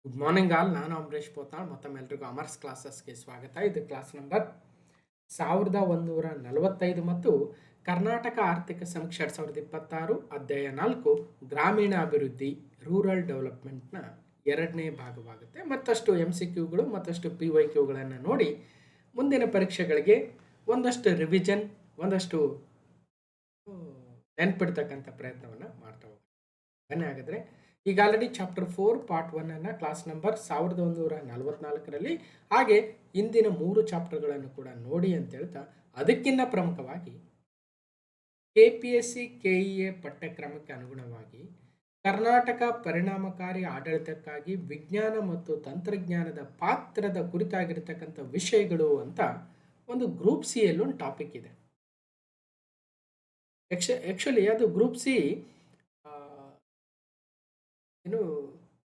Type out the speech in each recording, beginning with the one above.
Good morning all. ನಾನು ಅಂಬರೀಶ್ ಪೋತಾಳ್. ಮತ್ತೊಮ್ಮೆಲ್ರಿಗೂ ಅಮರ್ಸ್ ಕ್ಲಾಸಸ್ಗೆ ಸ್ವಾಗತ. ಇದು ಕ್ಲಾಸ್ ನಂಬರ್ 1145 ಮತ್ತು ಕರ್ನಾಟಕ ಆರ್ಥಿಕ ಸಮೀಕ್ಷೆ 2026 ಅಧ್ಯಾಯ 4 ಗ್ರಾಮೀಣ ಅಭಿವೃದ್ಧಿ ರೂರಲ್ ಡೆವಲಪ್ಮೆಂಟ್ನ ಎರಡನೇ ಭಾಗವಾಗುತ್ತೆ. ಮತ್ತಷ್ಟು MCQಗಳು ಮತ್ತಷ್ಟು PYQಗಳನ್ನು ನೋಡಿ ಮುಂದಿನ ಪರೀಕ್ಷೆಗಳಿಗೆ ಒಂದಷ್ಟು ರಿವಿಷನ್, ಒಂದಷ್ಟು ನೆನ್ಪಿಡ್ತಕ್ಕಂಥ ಪ್ರಯತ್ನವನ್ನು ಮಾಡ್ತಾ ಹೋಗೋಣ. ಬನ್ನಿ ಹಾಗಾದರೆ. ಈಗ ಆಲ್ರೆಡಿ ಚಾಪ್ಟರ್ 4 ಪಾರ್ಟ್ 1 ಅನ್ನು ಕ್ಲಾಸ್ ನಂಬರ್ 1144ರಲ್ಲಿ ಹಾಗೆ ಇಂದಿನ 3 ಚಾಪ್ಟರ್ಗಳನ್ನು ಕೂಡ ನೋಡಿ ಅಂತ ಹೇಳ್ತಾ, ಅದಕ್ಕಿಂತ ಪ್ರಮುಖವಾಗಿ KPSC KEA ಪಠ್ಯಕ್ರಮಕ್ಕೆ ಅನುಗುಣವಾಗಿ ಕರ್ನಾಟಕ ಪರಿಣಾಮಕಾರಿ ಆಡಳಿತಕ್ಕಾಗಿ ವಿಜ್ಞಾನ ಮತ್ತು ತಂತ್ರಜ್ಞಾನದ ಪಾತ್ರದ ಕುರಿತಾಗಿರ್ತಕ್ಕಂಥ ವಿಷಯಗಳು ಅಂತ ಒಂದು ಗ್ರೂಪ್ ಸಿ ಯಲ್ಲಿ ಒಂದು ಟಾಪಿಕ್ ಇದೆ. ಆ್ಯಕ್ಚುಲಿ ಅದು ಗ್ರೂಪ್ ಸಿ ಏನು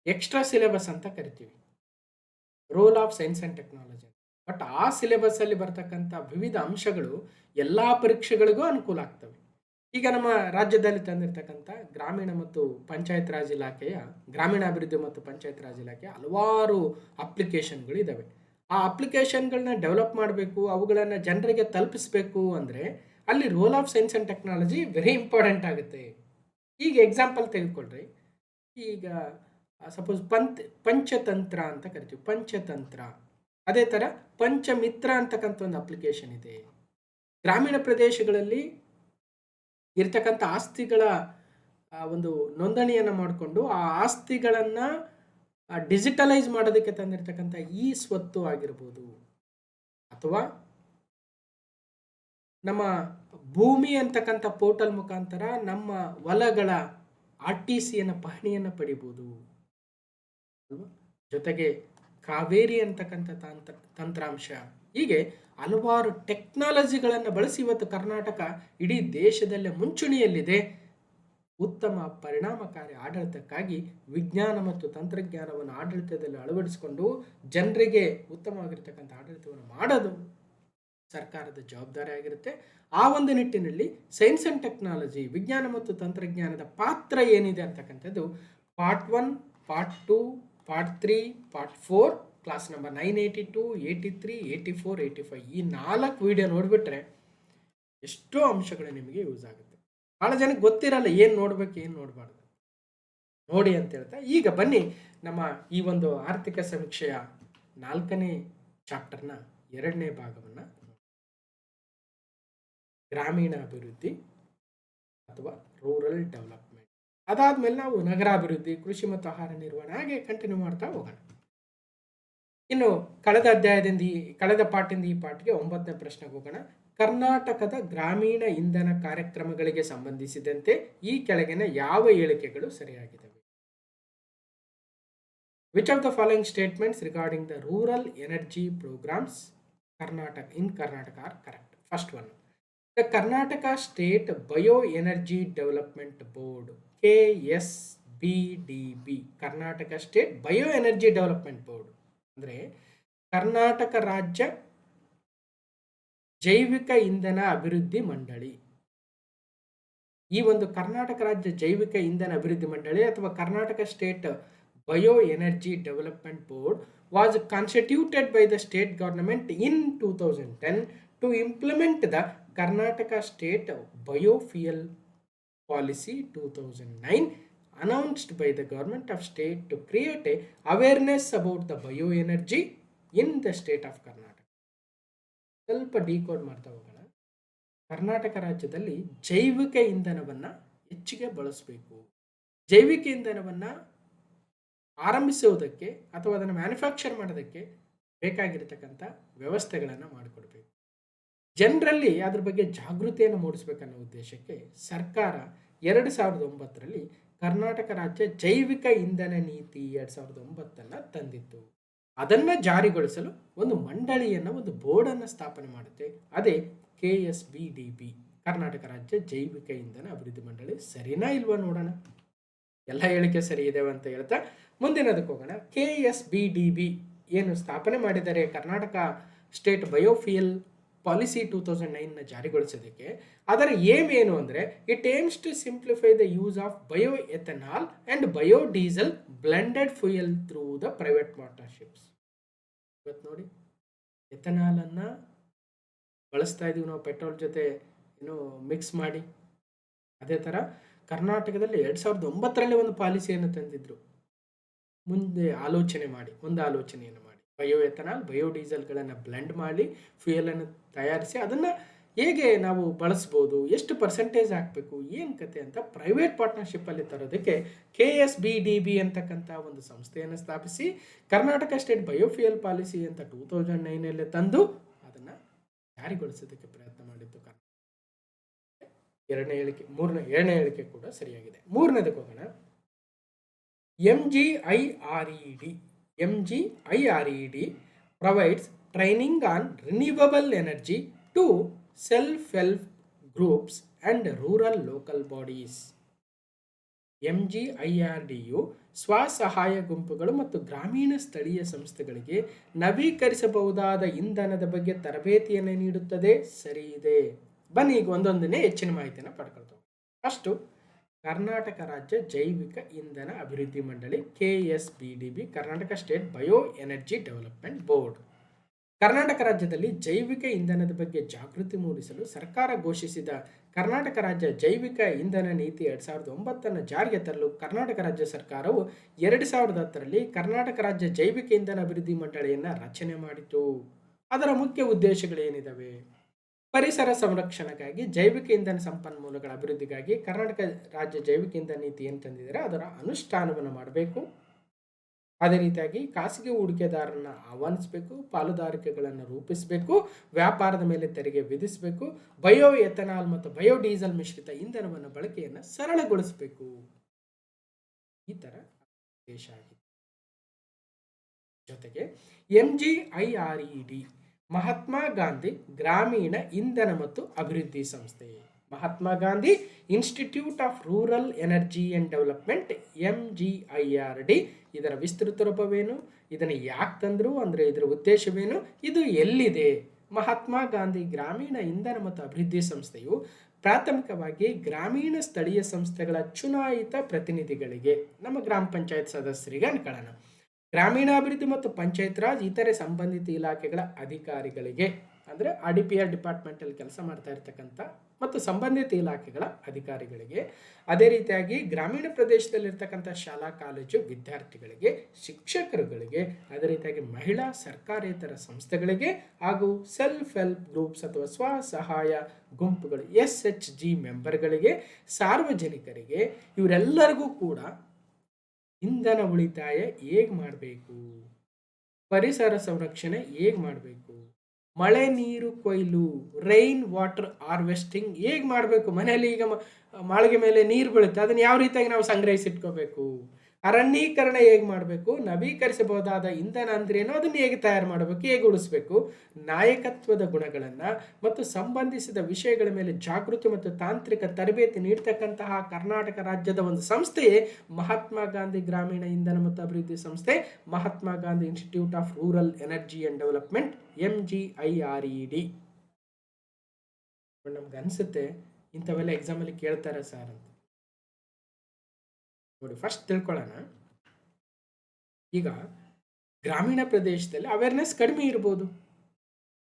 ಎಕ್ಸ್ಟ್ರಾ ಸಿಲೆಬಸ್ ಅಂತ ಕರಿತೀವಿ, role of science and technology. But ಆ ಸಿಲೆಬಸ್ಸಲ್ಲಿ ಬರ್ತಕ್ಕಂಥ ವಿವಿಧ ಅಂಶಗಳು ಎಲ್ಲ ಪರೀಕ್ಷೆಗಳಿಗೂ ಅನುಕೂಲ ಆಗ್ತವೆ. ಈಗ ನಮ್ಮ ರಾಜ್ಯದಲ್ಲಿ ತಂದಿರತಕ್ಕಂಥ ಗ್ರಾಮೀಣ ಮತ್ತು ಪಂಚಾಯತ್ ರಾಜ್ ಇಲಾಖೆಯ ಗ್ರಾಮೀಣಾಭಿವೃದ್ಧಿ ಮತ್ತು ಪಂಚಾಯತ್ ರಾಜ್ ಇಲಾಖೆಯ ಹಲವಾರು ಅಪ್ಲಿಕೇಶನ್ಗಳು ಇದ್ದಾವೆ. ಆ ಅಪ್ಲಿಕೇಶನ್ಗಳನ್ನ ಡೆವಲಪ್ ಮಾಡಬೇಕು, ಅವುಗಳನ್ನು ಜನರಿಗೆ ತಲುಪಿಸ್ಬೇಕು ಅಂದರೆ ಅಲ್ಲಿ role of science and technology very important ಆಗುತ್ತೆ. ಈಗ ಎಕ್ಸಾಂಪಲ್ ತೆಗೆದುಕೊಳ್ರಿ. ಈಗ ಸಪೋಸ್ ಪಂಚತಂತ್ರ ಅಂತ ಕರಿತೀವಿ, ಪಂಚತಂತ್ರ. ಅದೇ ಥರ ಪಂಚಮಿತ್ರ ಅಂತಕ್ಕಂಥ ಒಂದು ಅಪ್ಲಿಕೇಶನ್ ಇದೆ. ಗ್ರಾಮೀಣ ಪ್ರದೇಶಗಳಲ್ಲಿ ಇರ್ತಕ್ಕಂಥ ಆಸ್ತಿಗಳ ಒಂದು ನೋಂದಣಿಯನ್ನು ಮಾಡಿಕೊಂಡು ಆ ಆಸ್ತಿಗಳನ್ನು ಡಿಜಿಟಲೈಸ್ ಮಾಡೋದಕ್ಕೆ ತಂದಿರತಕ್ಕಂಥ ಈ ಸ್ವತ್ತು ಆಗಿರ್ಬೋದು, ಅಥವಾ ನಮ್ಮ ಭೂಮಿ ಅಂತಕ್ಕಂಥ ಪೋರ್ಟಲ್ ಮುಖಾಂತರ ನಮ್ಮ ಹೊಲಗಳ RTCಯನ್ನು ಪಹಣಿಯನ್ನು ಪಡಿಬೋದು ಅಲ್ವಾ. ಜೊತೆಗೆ ಕಾವೇರಿ ಅಂತಕ್ಕಂಥ ತಂತ್ರಾಂಶ, ಹೀಗೆ ಹಲವಾರು ಟೆಕ್ನಾಲಜಿಗಳನ್ನು ಬಳಸಿ ಇವತ್ತು ಕರ್ನಾಟಕ ಇಡೀ ದೇಶದಲ್ಲೇ ಮುಂಚೂಣಿಯಲ್ಲಿದೆ. ಉತ್ತಮ ಪರಿಣಾಮಕಾರಿ ಆಡಳಿತಕ್ಕಾಗಿ ವಿಜ್ಞಾನ ಮತ್ತು ತಂತ್ರಜ್ಞಾನವನ್ನು ಆಡಳಿತದಲ್ಲಿ ಅಳವಡಿಸಿಕೊಂಡು ಜನರಿಗೆ ಉತ್ತಮವಾಗಿರ್ತಕ್ಕಂಥ ಆಡಳಿತವನ್ನು ಮಾಡೋದು ಸರ್ಕಾರದ ಜವಾಬ್ದಾರಿ ಆಗಿರುತ್ತೆ. ಆ ಒಂದು ನಿಟ್ಟಿನಲ್ಲಿ ಸೈನ್ಸ್ ಆ್ಯಂಡ್ ಟೆಕ್ನಾಲಜಿ, ವಿಜ್ಞಾನ ಮತ್ತು ತಂತ್ರಜ್ಞಾನದ ಪಾತ್ರ ಏನಿದೆ ಅಂತಕ್ಕಂಥದ್ದು part 1, part 2, part 3, part 4 class number 982, 83, 84, 85 ಈ 4 ವಿಡಿಯೋ ನೋಡಿಬಿಟ್ರೆ ಎಷ್ಟೋ ಅಂಶಗಳು ನಿಮಗೆ ಯೂಸ್ ಆಗುತ್ತೆ. ಭಾಳ ಜನಕ್ಕೆ ಗೊತ್ತಿರಲ್ಲ ಏನು ನೋಡ್ಬೇಕು ಏನು ನೋಡಬಾರ್ದು, ನೋಡಿ ಅಂತ ಹೇಳ್ತಾ ಈಗ ಬನ್ನಿ ನಮ್ಮ ಈ ಒಂದು ಆರ್ಥಿಕ ಸಮೀಕ್ಷೆಯ 4ನೇ ಚಾಪ್ಟರ್ನ 2ನೇ ಭಾಗವನ್ನು, ಗ್ರಾಮೀಣ ಅಭಿವೃದ್ಧಿ ಅಥವಾ ರೂರಲ್ ಡೆವಲಪ್ಮೆಂಟ್. ಅದಾದ್ಮೇಲೆ ನಾವು ನಗರಾಭಿವೃದ್ಧಿ, ಕೃಷಿ ಮತ್ತು ಆಹಾರ ನಿರ್ವಹಣೆ ಹಾಗೆ ಕಂಟಿನ್ಯೂ ಮಾಡ್ತಾ ಹೋಗೋಣ. ಇನ್ನು ಕಳೆದ ಪಾಠದಿಂದ ಈ ಪಾಠಕ್ಕೆ 9ನೇ ಪ್ರಶ್ನೆಗೆ ಹೋಗೋಣ. ಕರ್ನಾಟಕದ ಗ್ರಾಮೀಣ ಇಂಧನ ಕಾರ್ಯಕ್ರಮಗಳಿಗೆ ಸಂಬಂಧಿಸಿದಂತೆ ಈ ಕೆಳಗಿನ ಯಾವ ಹೇಳಿಕೆಗಳು ಸರಿಯಾಗಿದ್ದಾವೆ? Which of the following statements regarding the rural energy programmes in Karnataka are correct? First one, the Karnataka State Bioenergy Development Board, KSBDB, Karnataka state bioenergy development board ಅಂದರೆ ಕರ್ನಾಟಕ ರಾಜ್ಯ ಜೈವಿಕ ಇಂಧನ ಅಭಿವೃದ್ಧಿ ಮಂಡಳಿ. ಈ ಒಂದು ಕರ್ನಾಟಕ ರಾಜ್ಯ ಜೈವಿಕ ಇಂಧನ ಅಭಿವೃದ್ಧಿ ಮಂಡಳಿ ಅಥವಾ Karnataka state bioenergy development board was constituted by the state government in 2010 to implement the Karnataka State Biofuel Policy 2009 announced by the government of state to create a awareness about the bioenergy in the state of Karnataka. ಸ್ವಲ್ಪ decode ಮಾಡ್ತಾ ಹೋಗೋಣ. ಕರ್ನಾಟಕ ರಾಜ್ಯದಲ್ಲಿ ಜೈವಿಕ ಇಂಧನವನ್ನು ಹೆಚ್ಚಿಗೆ ಬಳಸಬೇಕು. ಜೈವಿಕ ಇಂಧನವನ್ನು ಆರಂಭಿಸುವುದಕ್ಕೆ ಅಥವಾ ಅದನ್ನು ಮ್ಯಾನುಫ್ಯಾಕ್ಚರ್ ಮಾಡೋದಕ್ಕೆ ಬೇಕಾಗಿರ್ತಕ್ಕಂಥ ವ್ಯವಸ್ಥೆಗಳನ್ನು ಮಾಡಿಕೊಡ್ಬೇಕು. ಜನರಲ್ಲಿ ಅದ್ರ ಬಗ್ಗೆ ಜಾಗೃತಿಯನ್ನು ಮೂಡಿಸ್ಬೇಕನ್ನೋ ಉದ್ದೇಶಕ್ಕೆ ಸರ್ಕಾರ 2009ರಲ್ಲಿ ಕರ್ನಾಟಕ ರಾಜ್ಯ ಜೈವಿಕ ಇಂಧನ ನೀತಿ 2009 ತಂದಿತ್ತು. ಅದನ್ನು ಜಾರಿಗೊಳಿಸಲು ಒಂದು ಮಂಡಳಿಯನ್ನು, ಒಂದು ಬೋರ್ಡನ್ನು ಸ್ಥಾಪನೆ ಮಾಡುತ್ತೆ. ಅದೇ KSBDB, ಕರ್ನಾಟಕ ರಾಜ್ಯ ಜೈವಿಕ ಇಂಧನ ಅಭಿವೃದ್ಧಿ ಮಂಡಳಿ. ಸರಿನಾ ಇಲ್ವಾ ನೋಡೋಣ. ಎಲ್ಲ ಹೇಳಿಕೆ ಸರಿ ಇದಾವೆ ಅಂತ ಹೇಳ್ತಾ ಮುಂದಿನದಕ್ಕೆ ಹೋಗೋಣ. KSBDB ಏನು ಸ್ಥಾಪನೆ ಮಾಡಿದ್ದಾರೆ, ಕರ್ನಾಟಕ ಸ್ಟೇಟ್ ಬಯೋಫ್ಯೂಯಲ್ ಪಾಲಿಸಿ 2009ನ ಜಾರಿಗೊಳಿಸೋದಕ್ಕೆ. ಅದರ ಏಮ್ ಏನು ಅಂದರೆ, it aims to simplify the use of bio ethanol and bio diesel blended fuel through the private partnerships. ಇವತ್ತು ನೋಡಿ, ಎಥನಾಲನ್ನು ಬಳಸ್ತಾ ಇದ್ದೀವಿ ನಾವು ಪೆಟ್ರೋಲ್ ಜೊತೆ ಮಿಕ್ಸ್ ಮಾಡಿ. ಅದೇ ಥರ ಕರ್ನಾಟಕದಲ್ಲಿ 2009ರಲ್ಲಿ ಒಂದು ಪಾಲಿಸಿಯನ್ನು ತಂದಿದ್ರು, ಮುಂದೆ ಒಂದು ಆಲೋಚನೆಯನ್ನು ಮಾಡಿ ಬಯೋ ಎಥನಾಲ್ ಬಯೋ ಡೀಸೆಲ್ಗಳನ್ನು ಬ್ಲೆಂಡ್ ಮಾಡಿ ಫ್ಯೂಯಲನ್ನು ತಯಾರಿಸಿ ಅದನ್ನು ಹೇಗೆ ನಾವು ಬಳಸ್ಬೋದು, ಎಷ್ಟು ಪರ್ಸೆಂಟೇಜ್ ಹಾಕಬೇಕು, ಏನು ಕತೆ ಅಂತ ಪ್ರೈವೇಟ್ ಪಾರ್ಟ್ನರ್ಶಿಪ್ಪಲ್ಲಿ ತರೋದಕ್ಕೆ KSBDB ಅಂತಕ್ಕಂಥ ಒಂದು ಸಂಸ್ಥೆಯನ್ನು ಸ್ಥಾಪಿಸಿ ಕರ್ನಾಟಕ ಸ್ಟೇಟ್ ಬಯೋಫ್ಯೂಯಲ್ ಪಾಲಿಸಿ ಅಂತ 2009ನಲ್ಲಿ ತಂದು ಅದನ್ನು ಜಾರಿಗೊಳಿಸೋದಕ್ಕೆ ಪ್ರಯತ್ನ ಮಾಡಿತ್ತು. ಎರಡನೇ ಹೇಳಿಕೆ ಕೂಡ ಸರಿಯಾಗಿದೆ. ಮೂರನೇದಕ್ಕೆ ಹೋಗೋಣ. MGIRED provides training on renewable energy to self-help groups and rural local bodies. MGIRDಯು ಸ್ವಸಹಾಯ ಗುಂಪುಗಳು ಮತ್ತು ಗ್ರಾಮೀಣ ಸ್ಥಳೀಯ ಸಂಸ್ಥೆಗಳಿಗೆ ನವೀಕರಿಸಬಹುದಾದ ಇಂಧನದ ಬಗ್ಗೆ ತರಬೇತಿಯನ್ನು ನೀಡುತ್ತದೆ. ಸರಿ ಇದೆ. ಬನ್ನಿ ಈಗ ಒಂದೊಂದನೇ ಹೆಚ್ಚಿನ ಮಾಹಿತಿಯನ್ನು ಪಡ್ಕೊಳ್ತೇವೆ. ಫಸ್ಟು ಕರ್ನಾಟಕ ರಾಜ್ಯ ಜೈವಿಕ ಇಂಧನ ಅಭಿವೃದ್ಧಿ ಮಂಡಳಿ KSBDB, Karnataka state bio energy development board. Karnataka ರಾಜ್ಯದಲ್ಲಿ ಜೈವಿಕ ಇಂಧನದ ಬಗ್ಗೆ ಜಾಗೃತಿ ಮೂಡಿಸಲು ಸರ್ಕಾರ ಘೋಷಿಸಿದ ಕರ್ನಾಟಕ ರಾಜ್ಯ ಜೈವಿಕ ಇಂಧನ ನೀತಿ 2009 ಜಾರಿಗೆ ತರಲು ಕರ್ನಾಟಕ ರಾಜ್ಯ ಸರ್ಕಾರವು 2010ರಲ್ಲಿ ಕರ್ನಾಟಕ ರಾಜ್ಯ ಜೈವಿಕ ಇಂಧನ ಅಭಿವೃದ್ಧಿ ಮಂಡಳಿಯನ್ನು ರಚನೆ ಮಾಡಿತು. ಅದರ ಮುಖ್ಯ ಉದ್ದೇಶಗಳೇನಿದ್ದಾವೆ? ಪರಿಸರ ಸಂರಕ್ಷಣೆಗಾಗಿ ಜೈವಿಕ ಇಂಧನ ಸಂಪನ್ಮೂಲಗಳ ಅಭಿವೃದ್ಧಿಗಾಗಿ ಕರ್ನಾಟಕ ರಾಜ್ಯ ಜೈವಿಕ ಇಂಧನ ನೀತಿ ಏನು ತಂದಿದ್ದಾರೆ ಅದರ ಅನುಷ್ಠಾನವನ್ನು ಮಾಡಬೇಕು. ಅದೇ ರೀತಿಯಾಗಿ ಖಾಸಗಿ ಹೂಡಿಕೆದಾರರನ್ನು ಆಹ್ವಾನಿಸಬೇಕು, ಪಾಲುದಾರಿಕೆಗಳನ್ನು ರೂಪಿಸಬೇಕು, ವ್ಯಾಪಾರದ ಮೇಲೆ ತೆರಿಗೆ ವಿಧಿಸಬೇಕು, ಬಯೋ ಎಥನಾಲ್ ಮತ್ತು ಬಯೋ ಡೀಸೆಲ್ ಮಿಶ್ರಿತ ಇಂಧನವನ್ನು ಬಳಕೆಯನ್ನು ಸರಳಗೊಳಿಸಬೇಕು. ಈ ಥರ ಉದ್ದೇಶ ಆಗಿದೆ. ಜೊತೆಗೆ MGIRED ಮಹಾತ್ಮ ಗಾಂಧಿ ಗ್ರಾಮೀಣ ಇಂಧನ ಮತ್ತು ಅಭಿವೃದ್ಧಿ ಸಂಸ್ಥೆ, Mahatma Gandhi institute of rural energy and development MGIRD. ಇದರ ವಿಸ್ತೃತ ರೂಪವೇನು, ಇದನ್ನು ಯಾಕೆ ತಂದರು ಅಂದರೆ ಇದರ ಉದ್ದೇಶವೇನು, ಇದು ಎಲ್ಲಿದೆ? ಮಹಾತ್ಮ ಗಾಂಧಿ ಗ್ರಾಮೀಣ ಇಂಧನ ಮತ್ತು ಅಭಿವೃದ್ಧಿ ಸಂಸ್ಥೆಯು ಪ್ರಾಥಮಿಕವಾಗಿ ಗ್ರಾಮೀಣ ಸ್ಥಳೀಯ ಸಂಸ್ಥೆಗಳ ಚುನಾಯಿತ ಪ್ರತಿನಿಧಿಗಳಿಗೆ, ನಮ್ಮ ಗ್ರಾಮ ಪಂಚಾಯತ್ ಸದಸ್ಯರಿಗೆ ಅನ್ಕೊಳ್ಳೋಣ, ಗ್ರಾಮೀಣಾಭಿವೃದ್ಧಿ ಮತ್ತು ಪಂಚಾಯತ್ ರಾಜ್ ಇತರೆ ಸಂಬಂಧಿತ ಇಲಾಖೆಗಳ ಅಧಿಕಾರಿಗಳಿಗೆ, ಅಂದರೆ RDPR ಡಿಪಾರ್ಟ್ಮೆಂಟಲ್ಲಿ ಕೆಲಸ ಮಾಡ್ತಾ ಇರ್ತಕ್ಕಂಥ ಮತ್ತು ಸಂಬಂಧಿತ ಇಲಾಖೆಗಳ ಅಧಿಕಾರಿಗಳಿಗೆ, ಅದೇ ರೀತಿಯಾಗಿ ಗ್ರಾಮೀಣ ಪ್ರದೇಶದಲ್ಲಿರ್ತಕ್ಕಂಥ ಶಾಲಾ ಕಾಲೇಜು ವಿದ್ಯಾರ್ಥಿಗಳಿಗೆ, ಶಿಕ್ಷಕರುಗಳಿಗೆ, ಅದೇ ರೀತಿಯಾಗಿ ಮಹಿಳಾ ಸರ್ಕಾರೇತರ ಸಂಸ್ಥೆಗಳಿಗೆ ಹಾಗೂ ಸೆಲ್ಫ್ ಹೆಲ್ಪ್ ಗ್ರೂಪ್ಸ್ ಅಥವಾ ಸ್ವಸಹಾಯ ಗುಂಪುಗಳು SHG ಮೆಂಬರ್ಗಳಿಗೆ, ಸಾರ್ವಜನಿಕರಿಗೆ, ಇವರೆಲ್ಲರಿಗೂ ಕೂಡ ಇಂಧನ ಉಳಿತಾಯ ಹೇಗೆ ಮಾಡಬೇಕು, ಪರಿಸರ ಸಂರಕ್ಷಣೆ ಹೇಗೆ ಮಾಡಬೇಕು, ಮಳೆ ನೀರು ಕೊಯ್ಲು ರೈನ್ ವಾಟರ್ ಹಾರ್ವೆಸ್ಟಿಂಗ್ ಹೇಗೆ ಮಾಡಬೇಕು, ಮನೆಯಲ್ಲಿ ಈಗ ಮಾಳಿಗೆ ಮೇಲೆ ನೀರು ಬೀಳುತ್ತೆ ಅದನ್ನು ಯಾವ ರೀತಿಯಾಗಿ ನಾವು ಸಂಗ್ರಹಿಸಿಟ್ಕೋಬೇಕು, ಅರಣ್ಯೀಕರಣ ಹೇಗೆ ಮಾಡಬೇಕು, ನವೀಕರಿಸಬಹುದಾದ ಇಂಧನ ಅಂದ್ರೇನೋ ಅದನ್ನು ಹೇಗೆ ತಯಾರು ಮಾಡಬೇಕು, ಹೇಗೆ ಉಳಿಸ್ಬೇಕು, ನಾಯಕತ್ವದ ಗುಣಗಳನ್ನು ಮತ್ತು ಸಂಬಂಧಿಸಿದ ವಿಷಯಗಳ ಮೇಲೆ ಜಾಗೃತಿ ಮತ್ತು ತಾಂತ್ರಿಕ ತರಬೇತಿ ನೀಡ್ತಕ್ಕಂತಹ ಕರ್ನಾಟಕ ರಾಜ್ಯದ ಒಂದು ಸಂಸ್ಥೆಯೇ ಮಹಾತ್ಮ ಗಾಂಧಿ ಗ್ರಾಮೀಣ ಇಂಧನ ಮತ್ತು ಅಭಿವೃದ್ಧಿ ಸಂಸ್ಥೆ, Mahatma Gandhi institute of rural energy and development MGIRED. ನಮ್ಗೆ ಅನಿಸುತ್ತೆ ಇಂಥವೆಲ್ಲ ಎಕ್ಸಾಮಲ್ಲಿ ಕೇಳ್ತಾರೆ ಸರ್ ಅಂತ. ನೋಡಿ, ಫಸ್ಟ್ ತಿಳ್ಕೊಳ್ಳೋಣ. ಈಗ ಗ್ರಾಮೀಣ ಪ್ರದೇಶದಲ್ಲಿ ಅವೇರ್ನೆಸ್ ಕಡಿಮೆ ಇರ್ಬೋದು,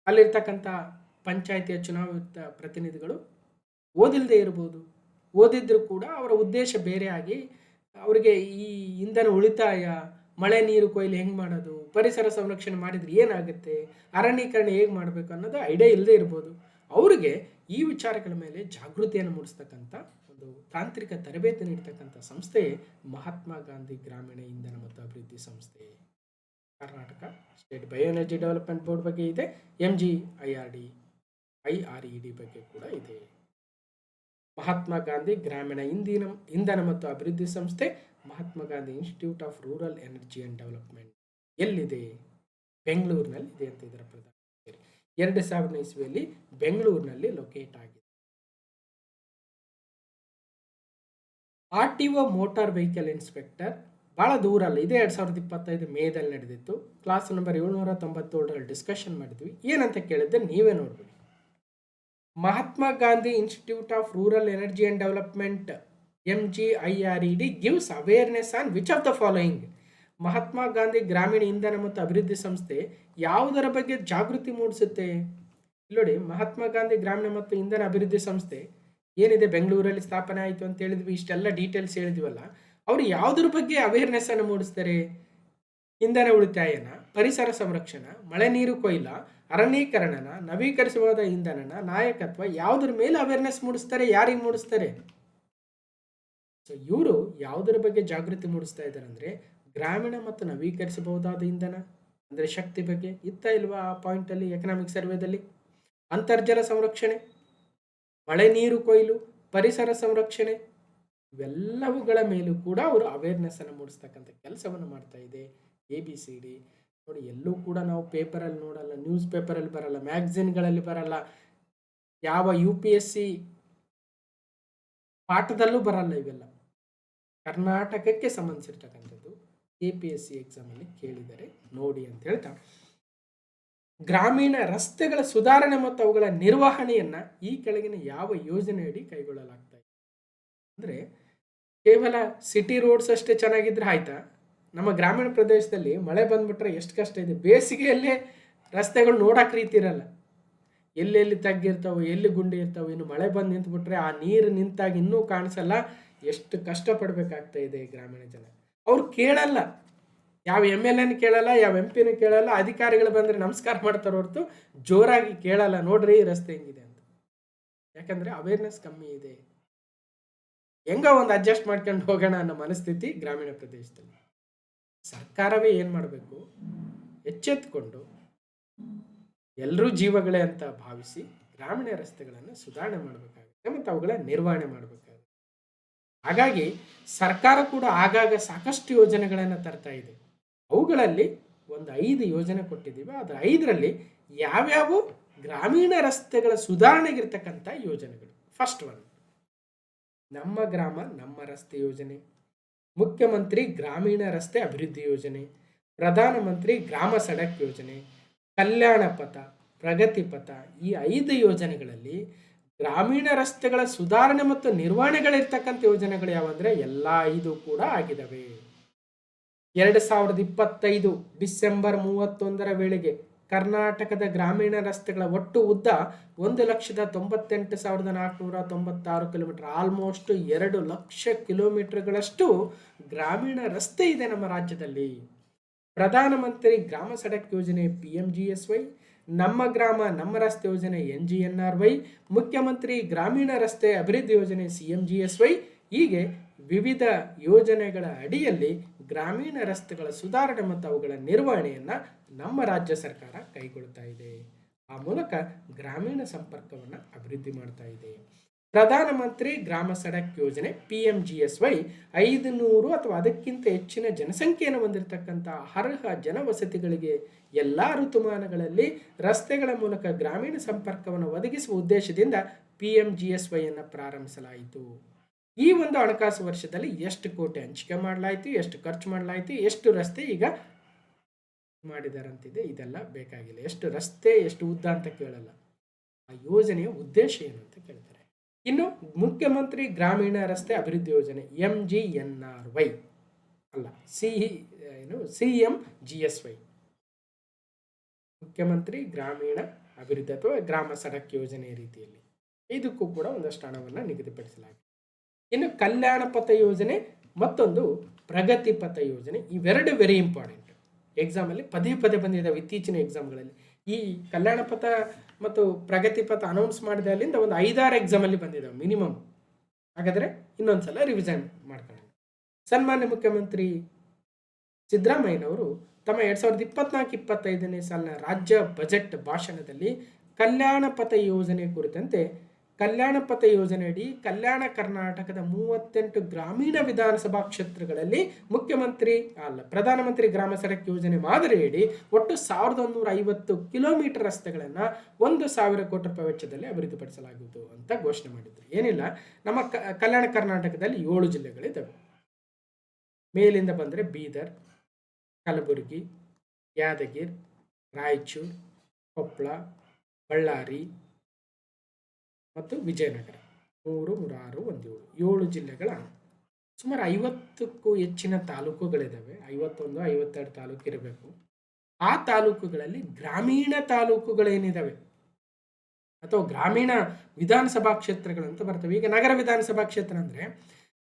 ಅಲ್ಲಿರ್ತಕ್ಕಂಥ ಪಂಚಾಯಿತಿಯ ಚುನಾಯಿತ ಪ್ರತಿನಿಧಿಗಳು ಓದಿಲ್ಲದೆ ಇರ್ಬೋದು, ಓದಿದ್ರು ಕೂಡ ಅವರ ಉದ್ದೇಶ ಬೇರೆ ಆಗಿ ಅವರಿಗೆ ಈ ಇಂಧನ ಉಳಿತಾಯ, ಮಳೆ ನೀರು ಕೊಯ್ಲು ಹೆಂಗೆ ಮಾಡೋದು, ಪರಿಸರ ಸಂರಕ್ಷಣೆ ಮಾಡಿದ್ರೆ ಏನಾಗುತ್ತೆ, ಅರಣ್ಯೀಕರಣ ಹೇಗೆ ಮಾಡಬೇಕು ಅನ್ನೋದು ಐಡಿಯಾ ಇಲ್ಲದೆ ಇರ್ಬೋದು. ಅವರಿಗೆ ಈ ವಿಚಾರಗಳ ಮೇಲೆ ಜಾಗೃತಿಯನ್ನು ಮೂಡಿಸ್ತಕ್ಕಂಥ ಒಂದು ತಾಂತ್ರಿಕ ತರಬೇತಿ ನೀಡ್ತಕ್ಕಂಥ ಸಂಸ್ಥೆ ಮಹಾತ್ಮ ಗಾಂಧಿ ಗ್ರಾಮೀಣ ಇಂಧನ ಮತ್ತು ಅಭಿವೃದ್ಧಿ ಸಂಸ್ಥೆ. Karnataka state bio energy development board ಬಗ್ಗೆ ಇದೆ, MGIRED ಬಗ್ಗೆ ಕೂಡ ಇದೆ. ಮಹಾತ್ಮ ಗಾಂಧಿ ಗ್ರಾಮೀಣ ಇಂಧನ ಮತ್ತು ಅಭಿವೃದ್ಧಿ ಸಂಸ್ಥೆ, Mahatma Gandhi institute of rural energy and development ಎಲ್ಲಿದೆ? ಬೆಂಗಳೂರಿನಲ್ಲಿ ಇದೆ ಅಂತ ಇದರ ಪ್ರಧಾನ 2000 ಇಸ್ವಿಯಲ್ಲಿ ಬೆಂಗಳೂರಿನಲ್ಲಿ ಲೊಕೇಟ್ ಆಗಿದೆ. RTO ಮೋಟಾರ್ ವೆಹಿಕಲ್ ಇನ್ಸ್ಪೆಕ್ಟರ್ ಭಾಳ ದೂರ ಅಲ್ಲ, ಇದೇ 2025 ಮೇದಲ್ಲಿ ನಡೆದಿತ್ತು. ಕ್ಲಾಸ್ ನಂಬರ್ 797ರಲ್ಲಿ ಡಿಸ್ಕಷನ್ ಮಾಡಿದ್ವಿ. ಏನಂತ ಕೇಳಿದ್ರೆ ನೀವೇ ನೋಡ್ಬಿಡಿ. Mahatma Gandhi Institute of Rural Energy and Development MGIRED gives awareness on which of the following? Mahatma Gandhi ಗ್ರಾಮೀಣ ಇಂಧನ ಮತ್ತು ಅಭಿವೃದ್ಧಿ ಸಂಸ್ಥೆ ಯಾವುದರ ಬಗ್ಗೆ ಜಾಗೃತಿ ಮೂಡಿಸುತ್ತೆ? ನೋಡಿ, ಮಹಾತ್ಮ ಗಾಂಧಿ ಗ್ರಾಮೀಣ ಮತ್ತು ಇಂಧನ ಅಭಿವೃದ್ಧಿ ಸಂಸ್ಥೆ ಏನಿದೆ ಬೆಂಗಳೂರಲ್ಲಿ ಸ್ಥಾಪನೆ ಆಯಿತು ಅಂತ ಹೇಳಿದ್ವಿ, ಇಷ್ಟೆಲ್ಲ ಡೀಟೇಲ್ಸ್ ಹೇಳಿದ್ವಲ್ಲ, ಅವರು ಯಾವುದ್ರ ಬಗ್ಗೆ ಅವೇರ್ನೆಸ್ ಅನ್ನು ಮೂಡಿಸ್ತಾರೆ? ಇಂಧನ ಉಳಿತಾಯನ, ಪರಿಸರ ಸಂರಕ್ಷಣಾ, ಮಳೆ ನೀರು ಕೊಯ್ಲ, ಅರಣ್ಯೀಕರಣನ, ನವೀಕರಿಸಬಹುದಾದ ಇಂಧನನ, ನಾಯಕತ್ವ, ಯಾವುದ್ರ ಮೇಲೆ ಅವೇರ್ನೆಸ್ ಮೂಡಿಸ್ತಾರೆ? ಯಾರಿಗೆ ಮೂಡಿಸ್ತಾರೆ? ಸೊ ಇವರು ಯಾವುದರ ಬಗ್ಗೆ ಜಾಗೃತಿ ಮೂಡಿಸ್ತಾ ಇದ್ದಾರೆ ಅಂದರೆ ಗ್ರಾಮೀಣ ಮತ್ತು ನವೀಕರಿಸಬಹುದಾದ ಇಂಧನ ಅಂದರೆ ಶಕ್ತಿ ಬಗ್ಗೆ. ಇತ್ತ ಇಲ್ವಾ ಆ ಪಾಯಿಂಟಲ್ಲಿ ಎಕನಾಮಿಕ್ ಸರ್ವೇದಲ್ಲಿ? ಅಂತರ್ಜಲ ಸಂರಕ್ಷಣೆ, ಮಳೆ ನೀರು ಕೊಯ್ಲು, ಪರಿಸರ ಸಂರಕ್ಷಣೆ, ಇವೆಲ್ಲವುಗಳ ಮೇಲೂ ಕೂಡ ಅವರು ಅವೇರ್ನೆಸ್ ಅನ್ನು ಮೂಡಿಸ್ತಕ್ಕಂಥ ಕೆಲಸವನ್ನು ಮಾಡ್ತಾ ಇದೆ ABCD. ನೋಡಿ, ಎಲ್ಲೂ ಕೂಡ ನಾವು ಪೇಪರಲ್ಲಿ ನೋಡಲ್ಲ, ನ್ಯೂಸ್ ಪೇಪರಲ್ಲಿ ಬರಲ್ಲ, ಮ್ಯಾಗಝಿನ್ಗಳಲ್ಲಿ ಬರಲ್ಲ, ಯಾವ UPSC ಪಾಠದಲ್ಲೂ ಬರಲ್ಲ. ಇವೆಲ್ಲ ಕರ್ನಾಟಕಕ್ಕೆ ಸಂಬಂಧಿಸಿರ್ತಕ್ಕಂಥದ್ದು. APSC ಎಕ್ಸಾಮಲ್ಲಿ ಕೇಳಿದರೆ ನೋಡಿ ಅಂತ ಹೇಳ್ತಾ, ಗ್ರಾಮೀಣ ರಸ್ತೆಗಳ ಸುಧಾರಣೆ ಮತ್ತು ಅವುಗಳ ನಿರ್ವಹಣೆಯನ್ನ ಈ ಕೆಳಗಿನ ಯಾವ ಯೋಜನೆಯಡಿ ಕೈಗೊಳ್ಳಲಾಗ್ತಾ ಇದೆ? ಅಂದರೆ ಕೇವಲ ಸಿಟಿ ರೋಡ್ಸ್ ಅಷ್ಟೇ ಚೆನ್ನಾಗಿದ್ರೆ ಆಯ್ತಾ? ನಮ್ಮ ಗ್ರಾಮೀಣ ಪ್ರದೇಶದಲ್ಲಿ ಮಳೆ ಬಂದ್ಬಿಟ್ರೆ ಎಷ್ಟು ಕಷ್ಟ ಇದೆ. ಬೇಸಿಗೆಯಲ್ಲೇ ರಸ್ತೆಗಳು ನೋಡಕ್ಕೆ ರೀತಿ ಇರಲ್ಲ, ಎಲ್ಲೆಲ್ಲಿ ತಗ್ಗಿರ್ತಾವೆ, ಎಲ್ಲಿ ಗುಂಡಿ ಇರ್ತಾವೆ. ಇನ್ನು ಮಳೆ ಬಂದು ನಿಂತ್ಬಿಟ್ರೆ ಆ ನೀರು ನಿಂತಾಗ ಇನ್ನೂ ಕಾಣಿಸಲ್ಲ. ಎಷ್ಟು ಕಷ್ಟಪಡಬೇಕಾಗ್ತಾ ಇದೆ ಗ್ರಾಮೀಣ ಜನ. ಅವ್ರು ಕೇಳಲ್ಲ, ಯಾವ MLAನು ಕೇಳಲ್ಲ, ಯಾವ MP ಕೇಳಲ್ಲ. ಅಧಿಕಾರಿಗಳು ಬಂದರೆ ನಮಸ್ಕಾರ ಮಾಡ್ತಾರೆ ಹೊರತು ಜೋರಾಗಿ ಕೇಳಲ್ಲ, ನೋಡ್ರಿ ರಸ್ತೆ ಹೆಂಗಿದೆ ಅಂತ. ಯಾಕಂದರೆ ಅವೇರ್ನೆಸ್ ಕಮ್ಮಿ ಇದೆ. ಹೆಂಗ ಒಂದು ಅಡ್ಜಸ್ಟ್ ಮಾಡ್ಕೊಂಡು ಹೋಗೋಣ ಅನ್ನೋ ಮನಸ್ಥಿತಿ ಗ್ರಾಮೀಣ ಪ್ರದೇಶದಲ್ಲಿ. ಸರ್ಕಾರವೇ ಏನು ಮಾಡಬೇಕು, ಎಚ್ಚೆತ್ತುಕೊಂಡು ಎಲ್ಲರೂ ಜೀವಗಳೇ ಅಂತ ಭಾವಿಸಿ ಗ್ರಾಮೀಣ ರಸ್ತೆಗಳನ್ನು ಸುಧಾರಣೆ ಮಾಡಬೇಕಾಗುತ್ತೆ ಮತ್ತು ಅವುಗಳ ನಿರ್ವಹಣೆ ಮಾಡಬೇಕಾಗುತ್ತೆ. ಹಾಗಾಗಿ ಸರ್ಕಾರ ಕೂಡ ಆಗಾಗ ಸಾಕಷ್ಟು ಯೋಜನೆಗಳನ್ನು ತರ್ತಾ ಇದೆ. ಅವುಗಳಲ್ಲಿ ಒಂದು 5 ಯೋಜನೆ ಕೊಟ್ಟಿದ್ದೀವಿ. ಅದರ 5ರಲ್ಲಿ ಯಾವ್ಯಾವು ಗ್ರಾಮೀಣ ರಸ್ತೆಗಳ ಸುಧಾರಣೆಗಿರ್ತಕ್ಕಂಥ ಯೋಜನೆಗಳು. ಫಸ್ಟ್ ಒನ್, ನಮ್ಮ ಗ್ರಾಮ ನಮ್ಮ ರಸ್ತೆ ಯೋಜನೆ, ಮುಖ್ಯಮಂತ್ರಿ ಗ್ರಾಮೀಣ ರಸ್ತೆ ಅಭಿವೃದ್ಧಿ ಯೋಜನೆ, ಪ್ರಧಾನಮಂತ್ರಿ ಗ್ರಾಮ ಸಡಕ್ ಯೋಜನೆ, ಕಲ್ಯಾಣ ಪಥ, ಪ್ರಗತಿ ಪಥ. ಈ 5 ಯೋಜನೆಗಳಲ್ಲಿ ಗ್ರಾಮೀಣ ರಸ್ತೆಗಳ ಸುಧಾರಣೆ ಮತ್ತು ನಿರ್ವಹಣೆಗಳಿರ್ತಕ್ಕಂಥ ಯೋಜನೆಗಳು ಯಾವಂದರೆ ಎಲ್ಲ 5 ಕೂಡ ಆಗಿದ್ದಾವೆ. 2025 ಡಿಸೆಂಬರ್ 31ರ ವೇಳೆಗೆ ಕರ್ನಾಟಕದ ಗ್ರಾಮೀಣ ರಸ್ತೆಗಳ ಒಟ್ಟು ಉದ್ದ 1,98,496 ಕಿಲೋಮೀಟರ್, ಆಲ್ಮೋಸ್ಟ್ 2 ಲಕ್ಷ ಕಿಲೋಮೀಟರ್ಗಳಷ್ಟು ಗ್ರಾಮೀಣ ರಸ್ತೆ ಇದೆ ನಮ್ಮ ರಾಜ್ಯದಲ್ಲಿ. ಪ್ರಧಾನಮಂತ್ರಿ ಗ್ರಾಮ ಸಡಕ್ ಯೋಜನೆ PMGSY, ನಮ್ಮ ಗ್ರಾಮ ನಮ್ಮ ರಸ್ತೆ ಯೋಜನೆ NGNRY, ಮುಖ್ಯಮಂತ್ರಿ ಗ್ರಾಮೀಣ ರಸ್ತೆ ಅಭಿವೃದ್ಧಿ ಯೋಜನೆ CMGSY. ಹೀಗೆ ವಿವಿಧ ಯೋಜನೆಗಳ ಅಡಿಯಲ್ಲಿ ಗ್ರಾಮೀಣ ರಸ್ತೆಗಳ ಸುಧಾರಣೆ ಮತ್ತು ಅವುಗಳ ನಿರ್ವಹಣೆಯನ್ನು ನಮ್ಮ ರಾಜ್ಯ ಸರ್ಕಾರ ಕೈಗೊಳ್ತಾ ಇದೆ. ಆ ಮೂಲಕ ಗ್ರಾಮೀಣ ಸಂಪರ್ಕವನ್ನು ಅಭಿವೃದ್ಧಿ ಮಾಡ್ತಾ ಇದೆ. ಪ್ರಧಾನಮಂತ್ರಿ ಗ್ರಾಮ ಸಡಕ್ ಯೋಜನೆ PMGSY 500 ಅಥವಾ ಅದಕ್ಕಿಂತ ಹೆಚ್ಚಿನ ಜನಸಂಖ್ಯೆಯನ್ನು ಹೊಂದಿರತಕ್ಕಂಥ ಅರ್ಹ ಜನವಸತಿಗಳಿಗೆ ಎಲ್ಲ ಋತುಮಾನಗಳಲ್ಲಿ ರಸ್ತೆಗಳ ಮೂಲಕ ಗ್ರಾಮೀಣ ಸಂಪರ್ಕವನ್ನು ಒದಗಿಸುವ ಉದ್ದೇಶದಿಂದ PMGSY ಅನ್ನು ಪ್ರಾರಂಭಿಸಲಾಯಿತು. ಈ ಒಂದು ಹಣಕಾಸು ವರ್ಷದಲ್ಲಿ ಎಷ್ಟು ಕೋಟಿ ಹಂಚಿಕೆ ಮಾಡಲಾಯಿತು, ಎಷ್ಟು ಖರ್ಚು ಮಾಡಲಾಯಿತು, ಎಷ್ಟು ರಸ್ತೆ ಈಗ ಮಾಡಿದಾರಂತಿದೆ, ಇದೆಲ್ಲ ಬೇಕಾಗಿಲ್ಲ. ಎಷ್ಟು ರಸ್ತೆ ಎಷ್ಟು ಉದ್ದ ಅಂತ ಕೇಳಲ್ಲ, ಆ ಯೋಜನೆಯ ಉದ್ದೇಶ ಏನು ಅಂತ ಕೇಳ್ತಾರೆ. ಇನ್ನು ಮುಖ್ಯಮಂತ್ರಿ ಗ್ರಾಮೀಣ ರಸ್ತೆ ಅಭಿವೃದ್ಧಿ ಯೋಜನೆ MGNRY ಅಲ್ಲ, CMGSY, ಮುಖ್ಯಮಂತ್ರಿ ಗ್ರಾಮೀಣ ಅಭಿವೃದ್ಧಿ ಅಥವಾ ಗ್ರಾಮ ಸಡಕ್ ಯೋಜನೆ ರೀತಿಯಲ್ಲಿ ಇದಕ್ಕೂ ಕೂಡ ಒಂದಷ್ಟು ಹಣವನ್ನು ನಿಗದಿಪಡಿಸಲಾಗಿದೆ. ಇನ್ನು ಕಲ್ಯಾಣ ಪಥ ಯೋಜನೆ ಮತ್ತೊಂದು ಪ್ರಗತಿ ಪಥ ಯೋಜನೆ, ಇವೆರಡು ವೆರಿ ಇಂಪಾರ್ಟೆಂಟ್. ಎಕ್ಸಾಮಲ್ಲಿ ಪದೇ ಪದೇ ಬಂದಿದ್ದಾವೆ ಇತ್ತೀಚಿನ ಎಕ್ಸಾಮ್ಗಳಲ್ಲಿ. ಈ ಕಲ್ಯಾಣ ಪಥ ಮತ್ತು ಪ್ರಗತಿ ಪಥ ಅನೌನ್ಸ್ ಮಾಡಿದ ಅಲ್ಲಿಂದ ಒಂದು 5-6 ಎಕ್ಸಾಮಲ್ಲಿ ಬಂದಿದ್ದಾವೆ ಮಿನಿಮಮ್. ಹಾಗಾದರೆ ಇನ್ನೊಂದ್ಸಲ ರಿವಿಷನ್ ಮಾಡ್ಕೊಳ್ಳೋಣ. ಸನ್ಮಾನ್ಯ ಮುಖ್ಯಮಂತ್ರಿ ಸಿದ್ದರಾಮಯ್ಯನವರು ತಮ್ಮ 2024-25ನೇ ಸಾಲಿನ ರಾಜ್ಯ ಬಜೆಟ್ ಭಾಷಣದಲ್ಲಿ ಕಲ್ಯಾಣ ಪಥ ಯೋಜನೆ ಕುರಿತಂತೆ ಕಲ್ಯಾಣ ಪಥ ಯೋಜನೆಯಡಿ ಕಲ್ಯಾಣ ಕರ್ನಾಟಕದ 38 ಗ್ರಾಮೀಣ ವಿಧಾನಸಭಾ ಕ್ಷೇತ್ರಗಳಲ್ಲಿ ಪ್ರಧಾನಮಂತ್ರಿ ಗ್ರಾಮ ಸಡಕ್ ಯೋಜನೆ ಮಾದರಿಯಡಿ ಒಟ್ಟು 1150 ಕಿಲೋಮೀಟರ್ ರಸ್ತೆಗಳನ್ನು 1,000 ಕೋಟಿ ರೂಪಾಯಿ ವೆಚ್ಚದಲ್ಲಿ ಅಭಿವೃದ್ಧಿಪಡಿಸಲಾಗುವುದು ಅಂತ ಘೋಷಣೆ ಮಾಡಿದ್ರು. ಏನಿಲ್ಲ, ನಮ್ಮ ಕಲ್ಯಾಣ ಕರ್ನಾಟಕದಲ್ಲಿ 7 ಜಿಲ್ಲೆಗಳಿದ್ದಾವೆ. ಮೇಲಿಂದ ಬಂದರೆ ಬೀದರ್, ಕಲಬುರಗಿ, ಯಾದಗಿರಿ, ರಾಯಚೂರು, ಕೊಪ್ಪಳ, ಬಳ್ಳಾರಿ, ಮತ್ತು ವಿಜಯನಗರ 3, 3, 6, 1, 7 ಜಿಲ್ಲೆಗಳ ಸುಮಾರು 50ಕ್ಕೂ ಹೆಚ್ಚಿನ ತಾಲೂಕುಗಳಿದ್ದಾವೆ. 51, 52 ತಾಲೂಕು ಇರಬೇಕು. ಆ ತಾಲೂಕುಗಳಲ್ಲಿ ಗ್ರಾಮೀಣ ತಾಲೂಕುಗಳೇನಿದ್ದಾವೆ ಅಥವಾ ಗ್ರಾಮೀಣ ವಿಧಾನಸಭಾ ಕ್ಷೇತ್ರಗಳಂತ ಬರ್ತವೆ. ಈಗ ನಗರ ವಿಧಾನಸಭಾ ಕ್ಷೇತ್ರ ಅಂದರೆ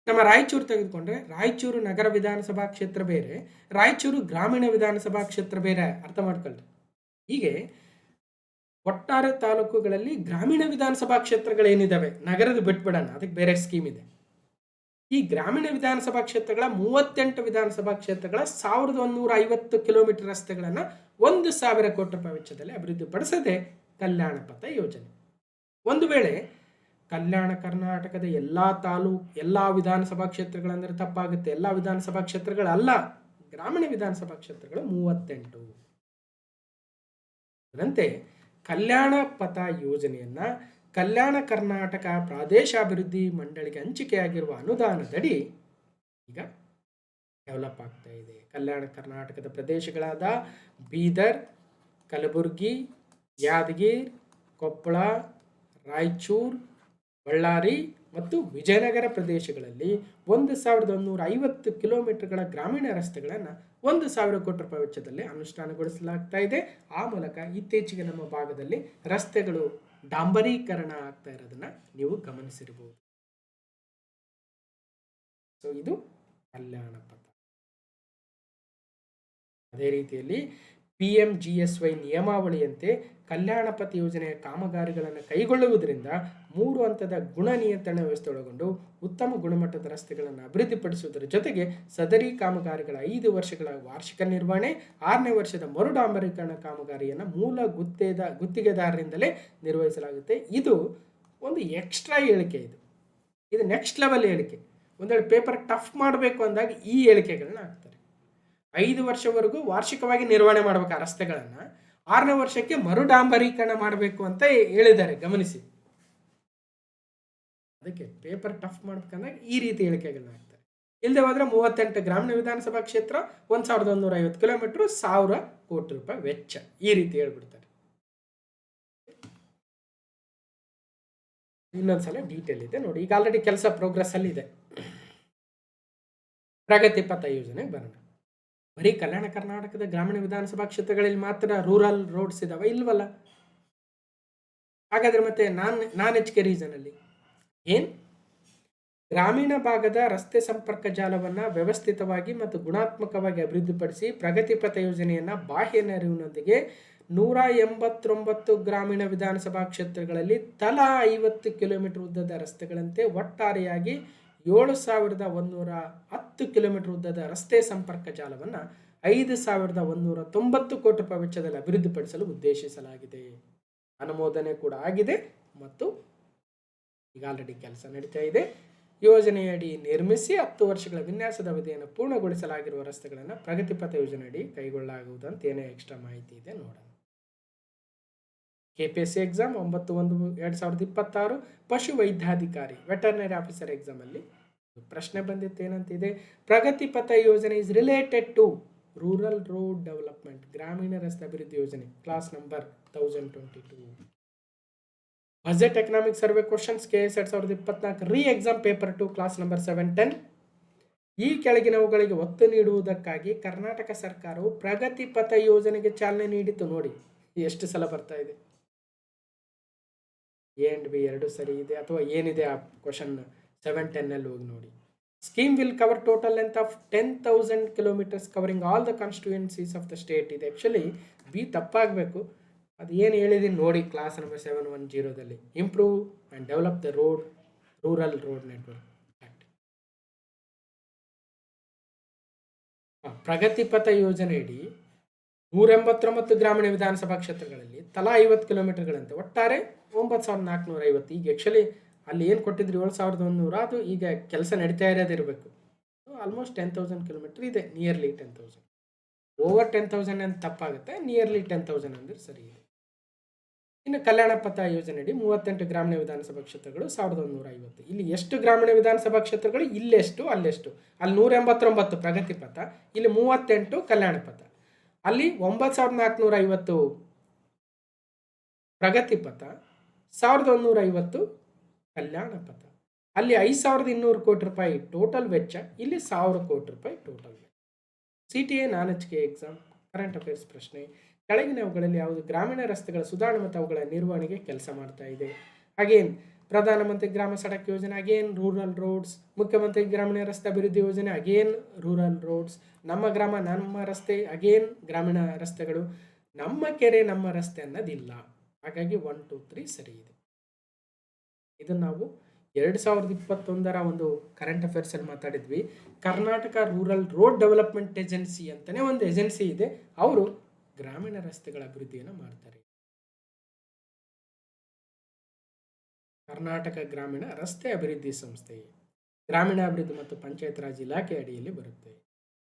ನಮ್ಮ ರಾಯಚೂರು ತೆಗೆದುಕೊಂಡ್ರೆ ರಾಯಚೂರು ನಗರ ವಿಧಾನಸಭಾ ಕ್ಷೇತ್ರ ಬೇರೆ, ರಾಯಚೂರು ಗ್ರಾಮೀಣ ವಿಧಾನಸಭಾ ಕ್ಷೇತ್ರ ಬೇರೆ, ಅರ್ಥ ಮಾಡ್ಕೊಳ್ರಿ. ಹೀಗೆ ಒಟ್ಟಾರೆ ತಾಲೂಕುಗಳಲ್ಲಿ ಗ್ರಾಮೀಣ ವಿಧಾನಸಭಾ ಕ್ಷೇತ್ರಗಳೇನಿದ್ದಾವೆ, ನಗರದ ಬಿಟ್ಬಿಡೋಣ, ಅದಕ್ಕೆ ಬೇರೆ ಸ್ಕೀಮ್ ಇದೆ. ಈ ಗ್ರಾಮೀಣ ವಿಧಾನಸಭಾ ಕ್ಷೇತ್ರಗಳ 38 ವಿಧಾನಸಭಾ ಕ್ಷೇತ್ರಗಳ 1150 ಕಿಲೋಮೀಟರ್ ರಸ್ತೆಗಳನ್ನು 1,000 ಕೋಟಿ ರೂಪಾಯಿ ವೆಚ್ಚದಲ್ಲಿ ಅಭಿವೃದ್ಧಿಪಡಿಸದೆ ಕಲ್ಯಾಣ ಪಥ ಯೋಜನೆ. ಒಂದು ವೇಳೆ ಕಲ್ಯಾಣ ಕರ್ನಾಟಕದ ಎಲ್ಲ ವಿಧಾನಸಭಾ ಕ್ಷೇತ್ರಗಳಂದ್ರೆ ತಪ್ಪಾಗುತ್ತೆ. ಎಲ್ಲ ವಿಧಾನಸಭಾ ಕ್ಷೇತ್ರಗಳಲ್ಲ, ಗ್ರಾಮೀಣ ವಿಧಾನಸಭಾ ಕ್ಷೇತ್ರಗಳು 38. ಅದರಂತೆ ಕಲ್ಯಾಣ ಪಥ ಯೋಜನೆಯನ್ನ ಕಲ್ಯಾಣ ಕರ್ನಾಟಕ ಪ್ರಾದೇಶಾಭಿವೃದ್ಧಿ ಮಂಡಳಿಗೆ ಹಂಚಿಕೆಯಾಗಿರುವ ಅನುದಾನದಡಿ ಈಗ ಡೆವಲಪ್ ಆಗ್ತಾ ಇದೆ. ಕಲ್ಯಾಣ ಕರ್ನಾಟಕದ ಪ್ರದೇಶಗಳಾದ ಬೀದರ್, ಕಲಬುರಗಿ, ಯಾದಗಿರಿ, ಕೊಪ್ಪಳ, ರಾಯಚೂರು, ಬಳ್ಳಾರಿ ಮತ್ತು ವಿಜಯನಗರ ಪ್ರದೇಶಗಳಲ್ಲಿ 1,150 ಕಿಲೋಮೀಟರ್ಗಳ ಗ್ರಾಮೀಣ ರಸ್ತೆಗಳನ್ನು 1,000 ಕೋಟಿ ರೂಪಾಯಿ ವೆಚ್ಚದಲ್ಲಿ ಅನುಷ್ಠಾನಗೊಳಿಸಲಾಗ್ತಾ ಇದೆ. ಆ ಮೂಲಕ ಇತ್ತೀಚೆಗೆ ನಮ್ಮ ಭಾಗದಲ್ಲಿ ರಸ್ತೆಗಳು ಡಾಂಬರೀಕರಣ ಆಗ್ತಾ ಇರೋದನ್ನ ನೀವು ಗಮನಿಸಿರಬಹುದು. ಸೊ ಇದು ಕಲ್ಯಾಣ ಪಥ. ಅದೇ ರೀತಿಯಲ್ಲಿ PMGSY ನಿಯಮಾವಳಿಯಂತೆ ಕಲ್ಯಾಣ ಪಥ ಯೋಜನೆಯ ಕಾಮಗಾರಿಗಳನ್ನು ಕೈಗೊಳ್ಳುವುದರಿಂದ 3 ಹಂತದ ಗುಣ ನಿಯಂತ್ರಣ ವ್ಯವಸ್ಥೆ ಒಳಗೊಂಡು ಉತ್ತಮ ಗುಣಮಟ್ಟದ ರಸ್ತೆಗಳನ್ನು ಅಭಿವೃದ್ಧಿಪಡಿಸುವುದರ ಜೊತೆಗೆ ಸದರಿ ಕಾಮಗಾರಿಗಳ 5 ವರ್ಷಗಳ ವಾರ್ಷಿಕ ನಿರ್ವಹಣೆ, 6ನೇ ವರ್ಷದ ಮರು ಡಾಂಬರೀಕರಣ ಕಾಮಗಾರಿಯನ್ನು ಮೂಲ ಗುತ್ತಿಗೆದಾರರಿಂದಲೇ ನಿರ್ವಹಿಸಲಾಗುತ್ತೆ. ಇದು ಒಂದು ಎಕ್ಸ್ಟ್ರಾ ಹೇಳಿಕೆ. ಇದು ನೆಕ್ಸ್ಟ್ ಲೆವೆಲ್ ಹೇಳಿಕೆ. ಒಂದು ವೇಳೆ ಪೇಪರ್ ಟಫ್ ಮಾಡಬೇಕು ಅಂದಾಗ ಈ ಹೇಳಿಕೆಗಳನ್ನ ಹಾಕ್ತಾರೆ. 5 ವರ್ಷವರೆಗೂ ವಾರ್ಷಿಕವಾಗಿ ನಿರ್ವಹಣೆ ಮಾಡಬೇಕು ಆ ರಸ್ತೆಗಳನ್ನು, 6ನೇ ವರ್ಷಕ್ಕೆ ಮರು ಡಾಂಬರೀಕರಣ ಮಾಡಬೇಕು ಅಂತ ಹೇಳಿದ್ದಾರೆ, ಗಮನಿಸಿ. ಅದಕ್ಕೆ ಪೇಪರ್ ಟಫ್ ಮಾಡ್ಬೇಕಂದಾಗ ಈ ರೀತಿ ಹೇಳಿಕೆಗಳನ್ನ ಹಾಕ್ತಾರೆ. ಇಲ್ಲದೆ ಹೋದ್ರೆ 38 ಗ್ರಾಮೀಣ ವಿಧಾನಸಭಾ ಕ್ಷೇತ್ರ, 1,150 ಕಿಲೋಮೀಟರ್, 1,000 ಕೋಟಿ ರೂಪಾಯಿ ವೆಚ್ಚ, ಈ ರೀತಿ ಹೇಳ್ಬಿಡ್ತಾರೆ. ಇನ್ನೊಂದ್ಸಲ ಡೀಟೇಲ್ ಇದೆ ನೋಡಿ. ಈಗ ಆಲ್ರೆಡಿ ಕೆಲಸ ಪ್ರೋಗ್ರೆಸ್ ಅಲ್ಲಿ ಇದೆ. ಪ್ರಗತಿ ಪಥ ಯೋಜನೆಗೆ ಬರೋಣ. ಬರೀ ಕಲ್ಯಾಣ ಕರ್ನಾಟಕದ ಗ್ರಾಮೀಣ ವಿಧಾನಸಭಾ ಕ್ಷೇತ್ರಗಳಲ್ಲಿ ಮಾತ್ರ ರೂರಲ್ ರೋಡ್ಸ್ ಇದಾವೆ? ಇಲ್ವಲ್ಲ. ಹಾಗಾದ್ರೆ ಮತ್ತೆ ನಾನ್ HK ರೀಜನ್ ಅಲ್ಲಿ ಗ್ರಾಮೀಣ ಭಾಗದ ರಸ್ತೆ ಸಂಪರ್ಕ ಜಾಲವನ್ನು ವ್ಯವಸ್ಥಿತವಾಗಿ ಮತ್ತು ಗುಣಾತ್ಮಕವಾಗಿ ಅಭಿವೃದ್ಧಿಪಡಿಸಿ ಪ್ರಗತಿ ಪಥ ಯೋಜನೆಯನ್ನ ಬಾಹ್ಯ ನೆರವಿನೊಂದಿಗೆ 189 ಗ್ರಾಮೀಣ ವಿಧಾನಸಭಾ ಕ್ಷೇತ್ರಗಳಲ್ಲಿ ತಲಾ 50 ಕಿಲೋಮೀಟರ್ ಉದ್ದದ ರಸ್ತೆಗಳಂತೆ ಒಟ್ಟಾರೆಯಾಗಿ 7,110 ಕಿಲೋಮೀಟರ್ ಉದ್ದದ ರಸ್ತೆ ಸಂಪರ್ಕ ಜಾಲವನ್ನು 5,190 ಕೋಟಿ ರೂಪಾಯಿ ವೆಚ್ಚದಲ್ಲಿ ಅಭಿವೃದ್ಧಿಪಡಿಸಲು ಉದ್ದೇಶಿಸಲಾಗಿದೆ. ಅನುಮೋದನೆ ಕೂಡ ಆಗಿದೆ ಮತ್ತು ಈಗ ಆಲ್ರೆಡಿ ಕೆಲಸ ನಡೀತಾ ಇದೆ. ಯೋಜನೆಯಡಿ ನಿರ್ಮಿಸಿ 10 ವರ್ಷಗಳ ವಿನ್ಯಾಸದ ಅವಧಿಯನ್ನು ಪೂರ್ಣಗೊಳಿಸಲಾಗಿರುವ ರಸ್ತೆಗಳನ್ನು ಪ್ರಗತಿ ಪಥ ಯೋಜನೆಯಡಿ ಕೈಗೊಳ್ಳಲಾಗುವುದಂತ ಏನೇ ಎಕ್ಸ್ಟ್ರಾ ಮಾಹಿತಿ ಇದೆ ನೋಡೋಣ. KPSC ಎಕ್ಸಾಮ್ 9/1/2026 ಪಶು ವೈದ್ಯಾಧಿಕಾರಿ ವೆಟರ್ನರಿ ಆಫೀಸರ್ ಎಕ್ಸಾಮ್ ಅಲ್ಲಿ ಪ್ರಶ್ನೆ ಬಂದಿತ್ತು. ಏನಂತಿದೆ? ಪ್ರಗತಿ ಪಥ ಯೋಜನೆ is related to rural road development, ಗ್ರಾಮೀಣ ರಸ್ತೆ ಅಭಿವೃದ್ಧಿ ಯೋಜನೆ, class number 1022. Budget economic survey questions KS 2024 ರೀ ಎಕ್ಸಾಮ್ ಪೇಪರ್ 2 ಕ್ಲಾಸ್ ನಂಬರ್ 710. ಈ ಕೆಳಗಿನವುಗಳಿಗೆ ಒತ್ತು ನೀಡುವುದಕ್ಕಾಗಿ ಕರ್ನಾಟಕ ಸರ್ಕಾರವು ಪ್ರಗತಿ ಪಥ ಯೋಜನೆಗೆ ಚಾಲನೆ ನೀಡಿತು. ನೋಡಿ ಎಷ್ಟು ಸಲ ಬರ್ತಾ ಇದೆ. A and B ಎರಡು ಸರಿ ಇದೆ ಅಥವಾ ಏನಿದೆ ಆ ಕ್ವಶನ್ 710 ಅಲ್ಲಿ ಹೋಗಿ ನೋಡಿ. Scheme will cover total length of 10,000 kilometres covering all the constituencies of the state. ಇದೆ ಆ್ಯಕ್ಚುಲಿ ಬಿ ತಪ್ಪಾಗಬೇಕು. ಅದು ಏನು ಹೇಳಿದೀನಿ ನೋಡಿ ಕ್ಲಾಸ್ ನಂಬರ್ 710ದಲ್ಲಿ. Improve and develop the rural road network. ಪ್ರಗತಿ ಪಥ ಯೋಜನೆಯಡಿ 189 ಗ್ರಾಮೀಣ ವಿಧಾನಸಭಾ ಕ್ಷೇತ್ರಗಳಲ್ಲಿ ತಲಾ 50 ಕಿಲೋಮೀಟರ್ಗಳಂತೆ ಒಟ್ಟಾರೆ 9,450. ಈಗ ಆ್ಯಕ್ಚುಲಿ ಅಲ್ಲಿ ಏನು ಕೊಟ್ಟಿದ್ರು 7,100, ಅದು ಈಗ ಕೆಲಸ ನಡೀತಾ ಇರೋದಿರಬೇಕು. ಆಲ್ಮೋಸ್ಟ್ 10,000 ಕಿಲೋಮೀಟರ್ ಇದೆ, ನಿಯರ್ಲಿ 10,000. ಓವರ್ 10,000 ಅಂತ ತಪ್ಪಾಗುತ್ತೆ, ನಿಯರ್ಲಿ 10,000 ಅಂದರೆ ಸರಿ ಇದೆ. ಇನ್ನು ಕಲ್ಯಾಣ ಪಥ ಯೋಜನೆಯಡಿ 38 ಗ್ರಾಮೀಣ ವಿಧಾನಸಭಾ ಕ್ಷೇತ್ರಗಳು 1,150. ಇಲ್ಲಿ ಎಷ್ಟು ಗ್ರಾಮೀಣ ವಿಧಾನಸಭಾ ಕ್ಷೇತ್ರಗಳು? ಇಲ್ಲೆಷ್ಟು ಅಲ್ಲೆಷ್ಟು. ಅಲ್ಲಿ 189 ಪ್ರಗತಿ ಪಥ, ಇಲ್ಲಿ 38 ಕಲ್ಯಾಣ ಪಥ. ಅಲ್ಲಿ 9,450 ಪ್ರಗತಿ ಪಥ, 1,150 ಕಲ್ಯಾಣ ಪಥ. ಅಲ್ಲಿ 5,200 ಕೋಟಿ ರೂಪಾಯಿ ಟೋಟಲ್ ವೆಚ್ಚ, ಇಲ್ಲಿ 1,000 ಕೋಟಿ ರೂಪಾಯಿ ಟೋಟಲ್ ವೆಚ್ಚ. CTA ನಾನ್-HK ಎಕ್ಸಾಮ್ ಕರೆಂಟ್ ಅಫೇರ್ಸ್ ಪ್ರಶ್ನೆ. ಕೆಳಗಿನವುಗಳಲ್ಲಿ ಯಾವುದು ಗ್ರಾಮೀಣ ರಸ್ತೆಗಳ ಸುಧಾರಣೆ ಮತ್ತು ಅವುಗಳ ನಿರ್ವಹಣೆಗೆ ಕೆಲಸ ಮಾಡ್ತಾ ಇದೆ? ಅಗೇನ್ ಪ್ರಧಾನಮಂತ್ರಿ ಗ್ರಾಮ ಸಡಕ್ ಯೋಜನೆ, ಅಗೇನ್ ರೂರಲ್ ರೋಡ್ಸ್. ಮುಖ್ಯಮಂತ್ರಿ ಗ್ರಾಮೀಣ ರಸ್ತೆ ಅಭಿವೃದ್ಧಿ ಯೋಜನೆ, ಅಗೇನ್ ರೂರಲ್ ರೋಡ್ಸ್. ನಮ್ಮ ಗ್ರಾಮ ನಮ್ಮ ರಸ್ತೆ, ಅಗೇನ್ ಗ್ರಾಮೀಣ ರಸ್ತೆಗಳು. ನಮ್ಮ ಕೆರೆ ನಮ್ಮ ರಸ್ತೆ ಅನ್ನೋದಿಲ್ಲ. ಹಾಗಾಗಿ 1, 2, 3 ಸರಿ ಇದೆ. ಇದನ್ನು ನಾವು 2021ರ ಒಂದು ಕರೆಂಟ್ ಅಫೇರ್ಸ್ ಅಲ್ಲಿ ಮಾತಾಡಿದ್ವಿ. Karnataka rural road development agency ಅಂತಾನೆ ಒಂದು ಏಜೆನ್ಸಿ ಇದೆ. ಅವರು ಗ್ರಾಮೀಣ ರಸ್ತೆಗಳ ಅಭಿವೃದ್ಧಿಯನ್ನು ಮಾಡ್ತಾರೆ. ಕರ್ನಾಟಕ ಗ್ರಾಮೀಣ ರಸ್ತೆ ಅಭಿವೃದ್ಧಿ ಸಂಸ್ಥೆ ಗ್ರಾಮೀಣಾಭಿವೃದ್ಧಿ ಮತ್ತು ಪಂಚಾಯತ್ ರಾಜ್ ಇಲಾಖೆ ಅಡಿಯಲ್ಲಿ ಬರುತ್ತೆ.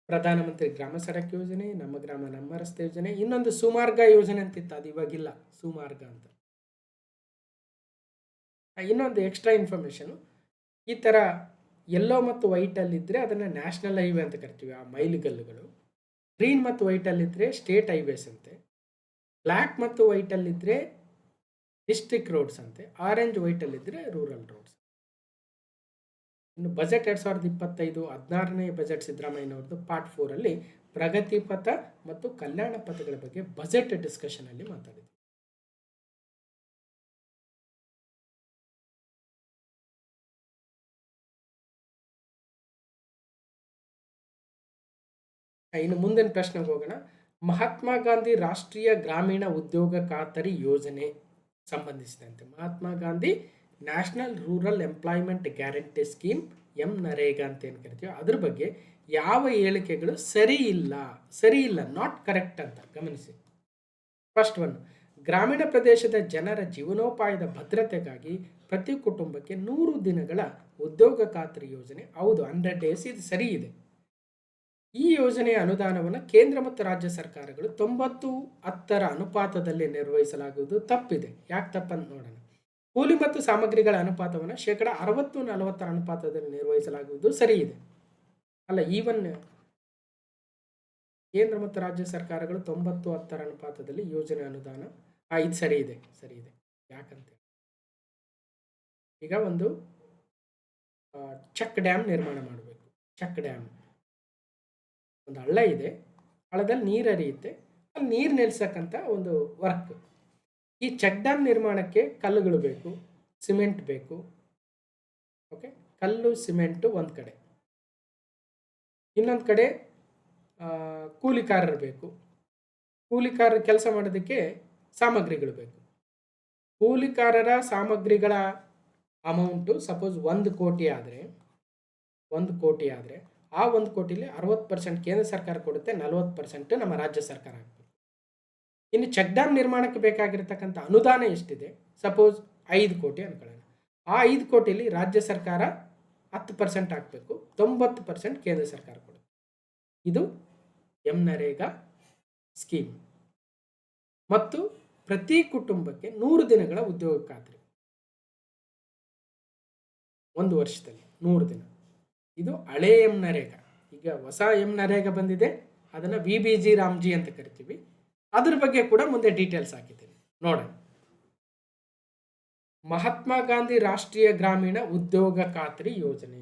ಪ್ರಧಾನಮಂತ್ರಿ ಗ್ರಾಮ ಸಡಕ್ ಯೋಜನೆ, ನಮ್ಮ ಗ್ರಾಮ ನಮ್ಮ ರಸ್ತೆ ಯೋಜನೆ, ಇನ್ನೊಂದು ಸುಮಾರ್ಗ ಯೋಜನೆ ಅಂತಿತ್ತು, ಅದು ಇವಾಗಿಲ್ಲ, ಸುಮಾರ್ಗ ಅಂತ. ಇನ್ನೊಂದು ಎಕ್ಸ್ಟ್ರಾ ಇನ್ಫಾರ್ಮೇಷನು, ಈ ಥರ ಯೆಲ್ಲೋ ಮತ್ತು ವೈಟಲ್ಲಿದ್ದರೆ ಅದನ್ನು ನ್ಯಾಷನಲ್ ಹೈವೇ ಅಂತ ಕರಿತೀವಿ, ಆ ಮೈಲಿಗಲ್ಲುಗಳು. ಗ್ರೀನ್ ಮತ್ತು ವೈಟಲ್ಲಿದ್ದರೆ ಸ್ಟೇಟ್ ಹೈವೇಸ್ ಅಂತೆ. ಬ್ಲ್ಯಾಕ್ ಮತ್ತು ವೈಟಲ್ಲಿದ್ದರೆ ಡಿಸ್ಟ್ರಿಕ್ಟ್ ರೋಡ್ಸ್ ಅಂತೆ. ಆರೆಂಜ್ ವೈಟಲ್ಲಿದ್ದರೆ ರೂರಲ್ ರೋಡ್ಸ್. ಇನ್ನು ಬಜೆಟ್ 2025-16ನೇ ಬಜೆಟ್ ಸಿದ್ದರಾಮಯ್ಯನವ್ರದ್ದು ಪಾರ್ಟ್ 4ಅಲ್ಲಿ ಪ್ರಗತಿ ಪಥ ಮತ್ತು ಕಲ್ಯಾಣ ಪಥಗಳ ಬಗ್ಗೆ ಬಜೆಟ್ ಡಿಸ್ಕಷನ್ ಅಲ್ಲಿ ಮಾತಾಡಿದ್ವಿ. ಇನ್ನು ಮುಂದಿನ ಪ್ರಶ್ನೆಗೆ ಹೋಗೋಣ. ಮಹಾತ್ಮ ಗಾಂಧಿ ರಾಷ್ಟ್ರೀಯ ಗ್ರಾಮೀಣ ಉದ್ಯೋಗ ಖಾತರಿ ಯೋಜನೆ ಸಂಬಂಧಿಸಿದಂತೆ, Mahatma Gandhi national rural employment guarantee scheme, NREGA ಅಂತ ಏನು ಕರಿತೀವಿ, ಅದ್ರ ಬಗ್ಗೆ ಯಾವ ಹೇಳಿಕೆಗಳು ಸರಿ ಇಲ್ಲ, ನಾಟ್ ಕರೆಕ್ಟ್ ಅಂತ ಗಮನಿಸಿ. ಫಸ್ಟ್ ಒನ್, ಗ್ರಾಮೀಣ ಪ್ರದೇಶದ ಜನರ ಜೀವನೋಪಾಯದ ಭದ್ರತೆಗಾಗಿ ಪ್ರತಿ ಕುಟುಂಬಕ್ಕೆ 100 ದಿನಗಳ ಉದ್ಯೋಗ ಖಾತರಿ ಯೋಜನೆ. ಹೌದು, 100 ಡೇಸ್, ಇದು ಸರಿ ಇದೆ. ಈ ಯೋಜನೆಯ ಅನುದಾನವನ್ನು ಕೇಂದ್ರ ಮತ್ತು ರಾಜ್ಯ ಸರ್ಕಾರಗಳು 90:10 ಅನುಪಾತದಲ್ಲಿ ನಿರ್ವಹಿಸಲಾಗುವುದು. ತಪ್ಪಿದೆ. ಯಾಕೆ ತಪ್ಪಂತ ನೋಡೋಣ. ಕೂಲಿ ಮತ್ತು ಸಾಮಗ್ರಿಗಳ ಅನುಪಾತವನ್ನು 60-40 ಅನುಪಾತದಲ್ಲಿ ನಿರ್ವಹಿಸಲಾಗುವುದು ಸರಿ ಇದೆ. ಅಲ್ಲ, ಈವನ್ ಕೇಂದ್ರ ಮತ್ತು ರಾಜ್ಯ ಸರ್ಕಾರಗಳು 90:10 ಅನುಪಾತದಲ್ಲಿ ಯೋಜನೆ ಅನುದಾನ, ಇದು ಸರಿ ಇದೆ. ಯಾಕಂತ ಈಗ ಒಂದು ಚೆಕ್ ಡ್ಯಾಮ್ ನಿರ್ಮಾಣ ಮಾಡಬೇಕು. ಚೆಕ್ ಡ್ಯಾಮ್, ಒಂದು ಹಳ್ಳ ಇದೆ, ಹಳ್ಳದಲ್ಲಿ ನೀರು ಹರಿಯುತ್ತೆ, ಅಲ್ಲಿ ನೀರು ನಿಲ್ಸಕ್ಕಂಥ ಒಂದು ವರ್ಕ್. ಈ ಚೆಕ್ ಡ್ಯಾಮ್ ನಿರ್ಮಾಣಕ್ಕೆ ಕಲ್ಲುಗಳು ಬೇಕು, ಸಿಮೆಂಟ್ ಬೇಕು. ಓಕೆ, ಕಲ್ಲು ಸಿಮೆಂಟು ಒಂದು ಕಡೆ, ಇನ್ನೊಂದು ಕಡೆ ಕೂಲಿಕಾರರು ಬೇಕು. ಕೂಲಿಕಾರರು ಕೆಲಸ ಮಾಡೋದಕ್ಕೆ ಸಾಮಗ್ರಿಗಳು ಬೇಕು. ಕೂಲಿಕಾರರ ಸಾಮಗ್ರಿಗಳ ಅಮೌಂಟು ಸಪೋಸ್ 1 ಕೋಟಿ ಆದರೆ ಆ 1 ಕೋಟಿಲಿ 60% ಕೇಂದ್ರ ಸರ್ಕಾರ ಕೊಡುತ್ತೆ, 40% ನಮ್ಮ ರಾಜ್ಯ ಸರ್ಕಾರ ಹಾಕ್ಬೇಕು. ಇನ್ನು ಚೆಕ್ ಡ್ಯಾಮ್ ನಿರ್ಮಾಣಕ್ಕೆ ಬೇಕಾಗಿರ್ತಕ್ಕಂಥ ಅನುದಾನ ಎಷ್ಟಿದೆ, ಸಪೋಸ್ 5 ಕೋಟಿ ಅನ್ಕೊಳ್ಳೋಣ. ಆ 5 ಕೋಟಿಲಿ ರಾಜ್ಯ ಸರ್ಕಾರ 10% ಹಾಕಬೇಕು, 90% ಕೇಂದ್ರ ಸರ್ಕಾರ ಕೊಡುತ್ತೆ. ಇದು ನರೇಗಾ ಸ್ಕೀಮ್. ಮತ್ತು ಪ್ರತಿ ಕುಟುಂಬಕ್ಕೆ 100 ದಿನಗಳ ಉದ್ಯೋಗ ಖಾತ್ರಿ, 1 ವರ್ಷದಲ್ಲಿ 100 ದಿನ. ಇದು ಹಳೆ ನರೇಗಾ. ಈಗ ಹೊಸ ನರೇಗಾ ಬಂದಿದೆ, ಅದನ್ನು VBG ರಾಮ್ಜಿ ಅಂತ ಕರಿತೀವಿ. ಅದ್ರ ಬಗ್ಗೆ ಕೂಡ ಮುಂದೆ ಡೀಟೇಲ್ಸ್ ಹಾಕಿದ್ದೀನಿ, ನೋಡೋಣ. ಮಹಾತ್ಮ ಗಾಂಧಿ ರಾಷ್ಟ್ರೀಯ ಗ್ರಾಮೀಣ ಉದ್ಯೋಗ ಖಾತ್ರಿ ಯೋಜನೆ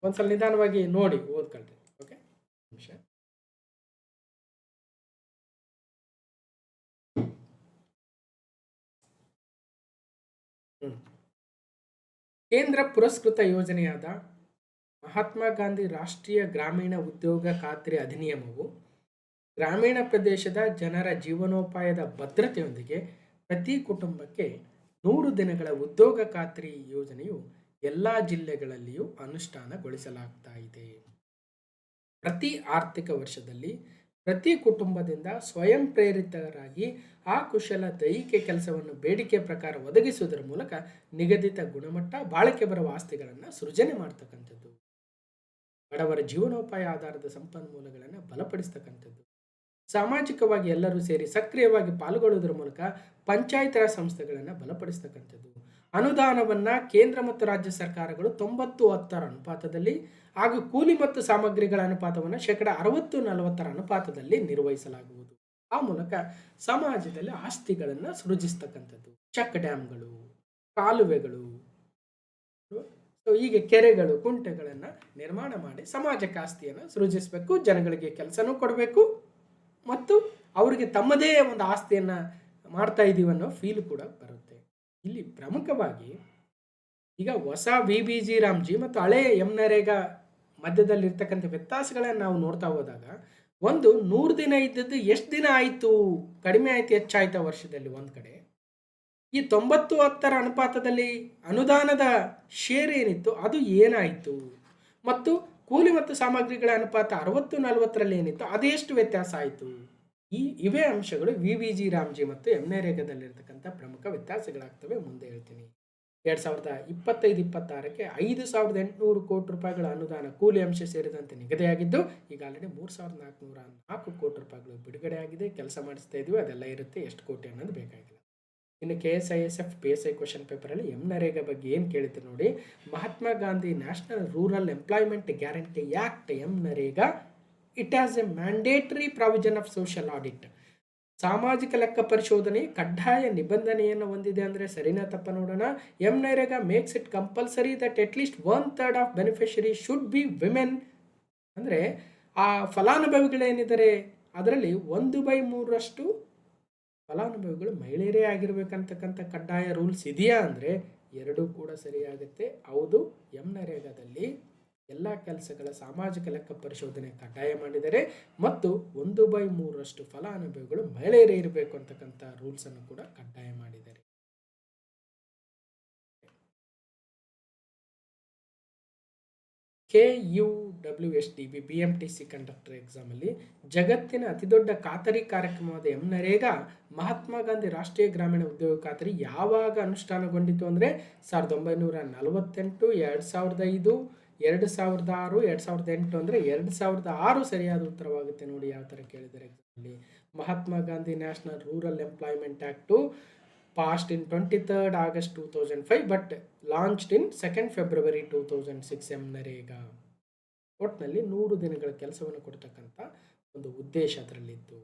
ಒಂದ್ಸಲ ನಿಧಾನವಾಗಿ ನೋಡಿ ಓದ್ಕೊಳ್ರಿ. ಓಕೆ, ನಿಮಿಷ. ಕೇಂದ್ರ ಪುರಸ್ಕೃತ ಯೋಜನೆಯಾದ ಮಹಾತ್ಮ ಗಾಂಧಿ ರಾಷ್ಟ್ರೀಯ ಗ್ರಾಮೀಣ ಉದ್ಯೋಗ ಖಾತ್ರಿ ಅಧಿನಿಯಮವು ಗ್ರಾಮೀಣ ಪ್ರದೇಶದ ಜನರ ಜೀವನೋಪಾಯದ ಭದ್ರತೆಯೊಂದಿಗೆ ಪ್ರತಿ ಕುಟುಂಬಕ್ಕೆ 100 ದಿನಗಳ ಉದ್ಯೋಗ ಖಾತ್ರಿ ಯೋಜನೆಯು ಎಲ್ಲ ಜಿಲ್ಲೆಗಳಲ್ಲಿಯೂ ಅನುಷ್ಠಾನಗೊಳಿಸಲಾಗ್ತಾ ಇದೆ. ಪ್ರತಿ ಆರ್ಥಿಕ ವರ್ಷದಲ್ಲಿ ಪ್ರತಿ ಕುಟುಂಬದಿಂದ ಸ್ವಯಂ ಪ್ರೇರಿತರಾಗಿ ಆ ಕುಶಲ ದೈಹಿಕ ಕೆಲಸವನ್ನು ಬೇಡಿಕೆ ಪ್ರಕಾರ ಒದಗಿಸುವುದರ ಮೂಲಕ ನಿಗದಿತ ಗುಣಮಟ್ಟ ಬಾಳಿಕೆ ಬರುವ ಆಸ್ತಿಗಳನ್ನು ಸೃಜನೆ ಮಾಡ್ತಕ್ಕಂಥದ್ದು, ಬಡವರ ಜೀವನೋಪಾಯ ಆಧಾರದ ಸಂಪನ್ಮೂಲಗಳನ್ನು ಬಲಪಡಿಸ್ತಕ್ಕಂಥದ್ದು, ಸಾಮಾಜಿಕವಾಗಿ ಎಲ್ಲರೂ ಸೇರಿ ಸಕ್ರಿಯವಾಗಿ ಪಾಲ್ಗೊಳ್ಳುವುದರ ಮೂಲಕ ಪಂಚಾಯತ್ ರಾಜ್ ಸಂಸ್ಥೆಗಳನ್ನು ಬಲಪಡಿಸ್ತಕ್ಕಂಥದ್ದು, ಅನುದಾನವನ್ನು ಕೇಂದ್ರ ಮತ್ತು ರಾಜ್ಯ ಸರ್ಕಾರಗಳು 90:10 ಅನುಪಾತದಲ್ಲಿ ಹಾಗೂ ಕೂಲಿ ಮತ್ತು ಸಾಮಗ್ರಿಗಳ ಅನುಪಾತವನ್ನು 60-40 ಅನುಪಾತದಲ್ಲಿ ನಿರ್ವಹಿಸಲಾಗುವುದು. ಆ ಮೂಲಕ ಸಮಾಜದಲ್ಲಿ ಆಸ್ತಿಗಳನ್ನು ಸೃಜಿಸ್ತಕ್ಕಂಥದ್ದು. ಚೆಕ್ ಡ್ಯಾಮ್ಗಳು, ಕಾಲುವೆಗಳು, ಸೊ ಹೀಗೆ ಕೆರೆಗಳು ಕುಂಟೆಗಳನ್ನು ನಿರ್ಮಾಣ ಮಾಡಿ ಸಮಾಜಕ್ಕೆ ಆಸ್ತಿಯನ್ನು ಸೃಜಿಸಬೇಕು, ಜನಗಳಿಗೆ ಕೆಲಸನೂ ಕೊಡಬೇಕು ಮತ್ತು ಅವರಿಗೆ ತಮ್ಮದೇ ಒಂದು ಆಸ್ತಿಯನ್ನು ಮಾಡ್ತಾ ಇದ್ದೀವಿ ಅನ್ನೋ ಫೀಲ್ ಕೂಡ ಬರುತ್ತೆ. ಇಲ್ಲಿ ಪ್ರಮುಖವಾಗಿ ಈಗ ಹೊಸ VBG ರಾಮ್ಜಿ ಮತ್ತು ಹಳೆ ನರೇಗಾ ಮಧ್ಯದಲ್ಲಿರ್ತಕ್ಕಂಥ ವ್ಯತ್ಯಾಸಗಳನ್ನು ನಾವು ನೋಡ್ತಾ ಹೋದಾಗ, ಒಂದು 100 ದಿನ ಇದ್ದದ್ದು ಎಷ್ಟು ದಿನ ಆಯಿತು, ಕಡಿಮೆ ಆಯಿತು ಹೆಚ್ಚಾಯ್ತಾ ವರ್ಷದಲ್ಲಿ ಒಂದು ಕಡೆ. ಈ 90-10 ಅನುಪಾತದಲ್ಲಿ ಅನುದಾನದ ಶೇರ್ ಏನಿತ್ತು ಅದು ಏನಾಯಿತು, ಮತ್ತು ಕೂಲಿ ಮತ್ತು ಸಾಮಗ್ರಿಗಳ ಅನುಪಾತ 60-40ರಲ್ಲಿ ಏನಿತ್ತು ಅದೆಷ್ಟು ವ್ಯತ್ಯಾಸ ಆಯಿತು. ಇವೇ ಅಂಶಗಳು VBG ರಾಮ್ಜಿ ಮತ್ತು ನರೇಗಾದಲ್ಲಿರ್ತಕ್ಕಂಥ ಪ್ರಮುಖ ವ್ಯತ್ಯಾಸಗಳಾಗ್ತವೆ. ಮುಂದೆ ಹೇಳ್ತೀನಿ. 2025-26ಕ್ಕೆ 5,800 ಕೋಟಿ ರೂಪಾಯಿಗಳ ಅನುದಾನ ಕೂಲಿ ಅಂಶ ಸೇರಿದಂತೆ ನಿಗದಿಯಾಗಿದ್ದು, ಈಗ ಆಲ್ರೆಡಿ 3,404 ಕೋಟಿ ರೂಪಾಯಿಗಳು ಬಿಡುಗಡೆ ಆಗಿದೆ. ಕೆಲಸ ಮಾಡಿಸ್ತಾ ಇದೀವಿ, ಅದೆಲ್ಲ ಇರುತ್ತೆ. ಎಷ್ಟು ಕೋಟಿ ಅನ್ನೋದು ಬೇಕಾಗಿಲ್ಲ. ಇನ್ನು KSISF PSI ಕ್ವಶನ್ ಪೇಪರಲ್ಲಿ ನರೇಗಾ ಬಗ್ಗೆ ಏನು ಕೇಳಿದ್ರು ನೋಡಿ. Mahatma Gandhi national rural employment guarantee act NREGA it as A mandatory provision of social audit. ಸಾಮಾಜಿಕ ಲೆಕ್ಕ ಪರಿಶೋಧನೆ ಕಡ್ಡಾಯ ನಿಬಂಧನೆಯನ್ನು ಹೊಂದಿದೆ ಅಂದರೆ ಸರಿನಾ ತಪ್ಪ ನೋಡೋಣ. NREGA makes it compulsory that at least 1/3 of beneficiary should be women. ಅಂದರೆ ಆ ಫಲಾನುಭವಿಗಳೇನಿದ್ದಾರೆ ಅದರಲ್ಲಿ 1/3 ಫಲಾನುಭವಿಗಳು ಮಹಿಳೆಯರೇ ಆಗಿರ್ಬೇಕಂತಕ್ಕಂಥ ಕಡ್ಡಾಯ ರೂಲ್ಸ್ ಇದೆಯಾ ಅಂದರೆ ಎರಡೂ ಕೂಡ ಸರಿಯಾಗುತ್ತೆ. ಹೌದು, ನರೇಗಾದಲ್ಲಿ ಎಲ್ಲ ಕೆಲಸಗಳ ಸಾಮಾಜಿಕ ಲೆಕ್ಕ ಪರಿಶೋಧನೆ ಕಡ್ಡಾಯ ಮಾಡಿದರೆ ಮತ್ತು 1/3 ಫಲಾನುಭವಿಗಳು ಮಹಿಳೆಯರೇ ಇರಬೇಕು ಅಂತಕ್ಕಂಥ ರೂಲ್ಸ್ ಅನ್ನು ಕೂಡ ಕಡ್ಡಾಯ ಮಾಡಿದ್ದಾರೆ. KUWSDB BMTC ಕಂಡಕ್ಟರ್ ಎಕ್ಸಾಮಲ್ಲಿ ಜಗತ್ತಿನ ಅತಿದೊಡ್ಡ ಖಾತರಿ ಕಾರ್ಯಕ್ರಮವಾದ ನರೇಗಾ ಮಹಾತ್ಮ ಗಾಂಧಿ ರಾಷ್ಟ್ರೀಯ ಗ್ರಾಮೀಣ ಉದ್ಯೋಗ ಖಾತರಿ ಯಾವಾಗ ಅನುಷ್ಠಾನಗೊಂಡಿತು ಅಂದರೆ 1948, 2005, 2006, 2008 ಅಂದರೆ 2006 ಸರಿಯಾದ ಉತ್ತರವಾಗುತ್ತೆ. ನೋಡಿ ಯಾವ ಥರ ಕೇಳಿದ್ದಾರೆ ಎಕ್ಸಾಮಲ್ಲಿ. Mahatma Gandhi national rural employment act passed in 23rd August 2005 but launched in 2nd February 2006 NREGA. ಒಟ್ಟಿನಲ್ಲಿ 100 ದಿನಗಳ ಕೆಲಸವನ್ನು ಕೊಡ್ತಕ್ಕಂಥ ಒಂದು ಉದ್ದೇಶ ಅದರಲ್ಲಿತ್ತು.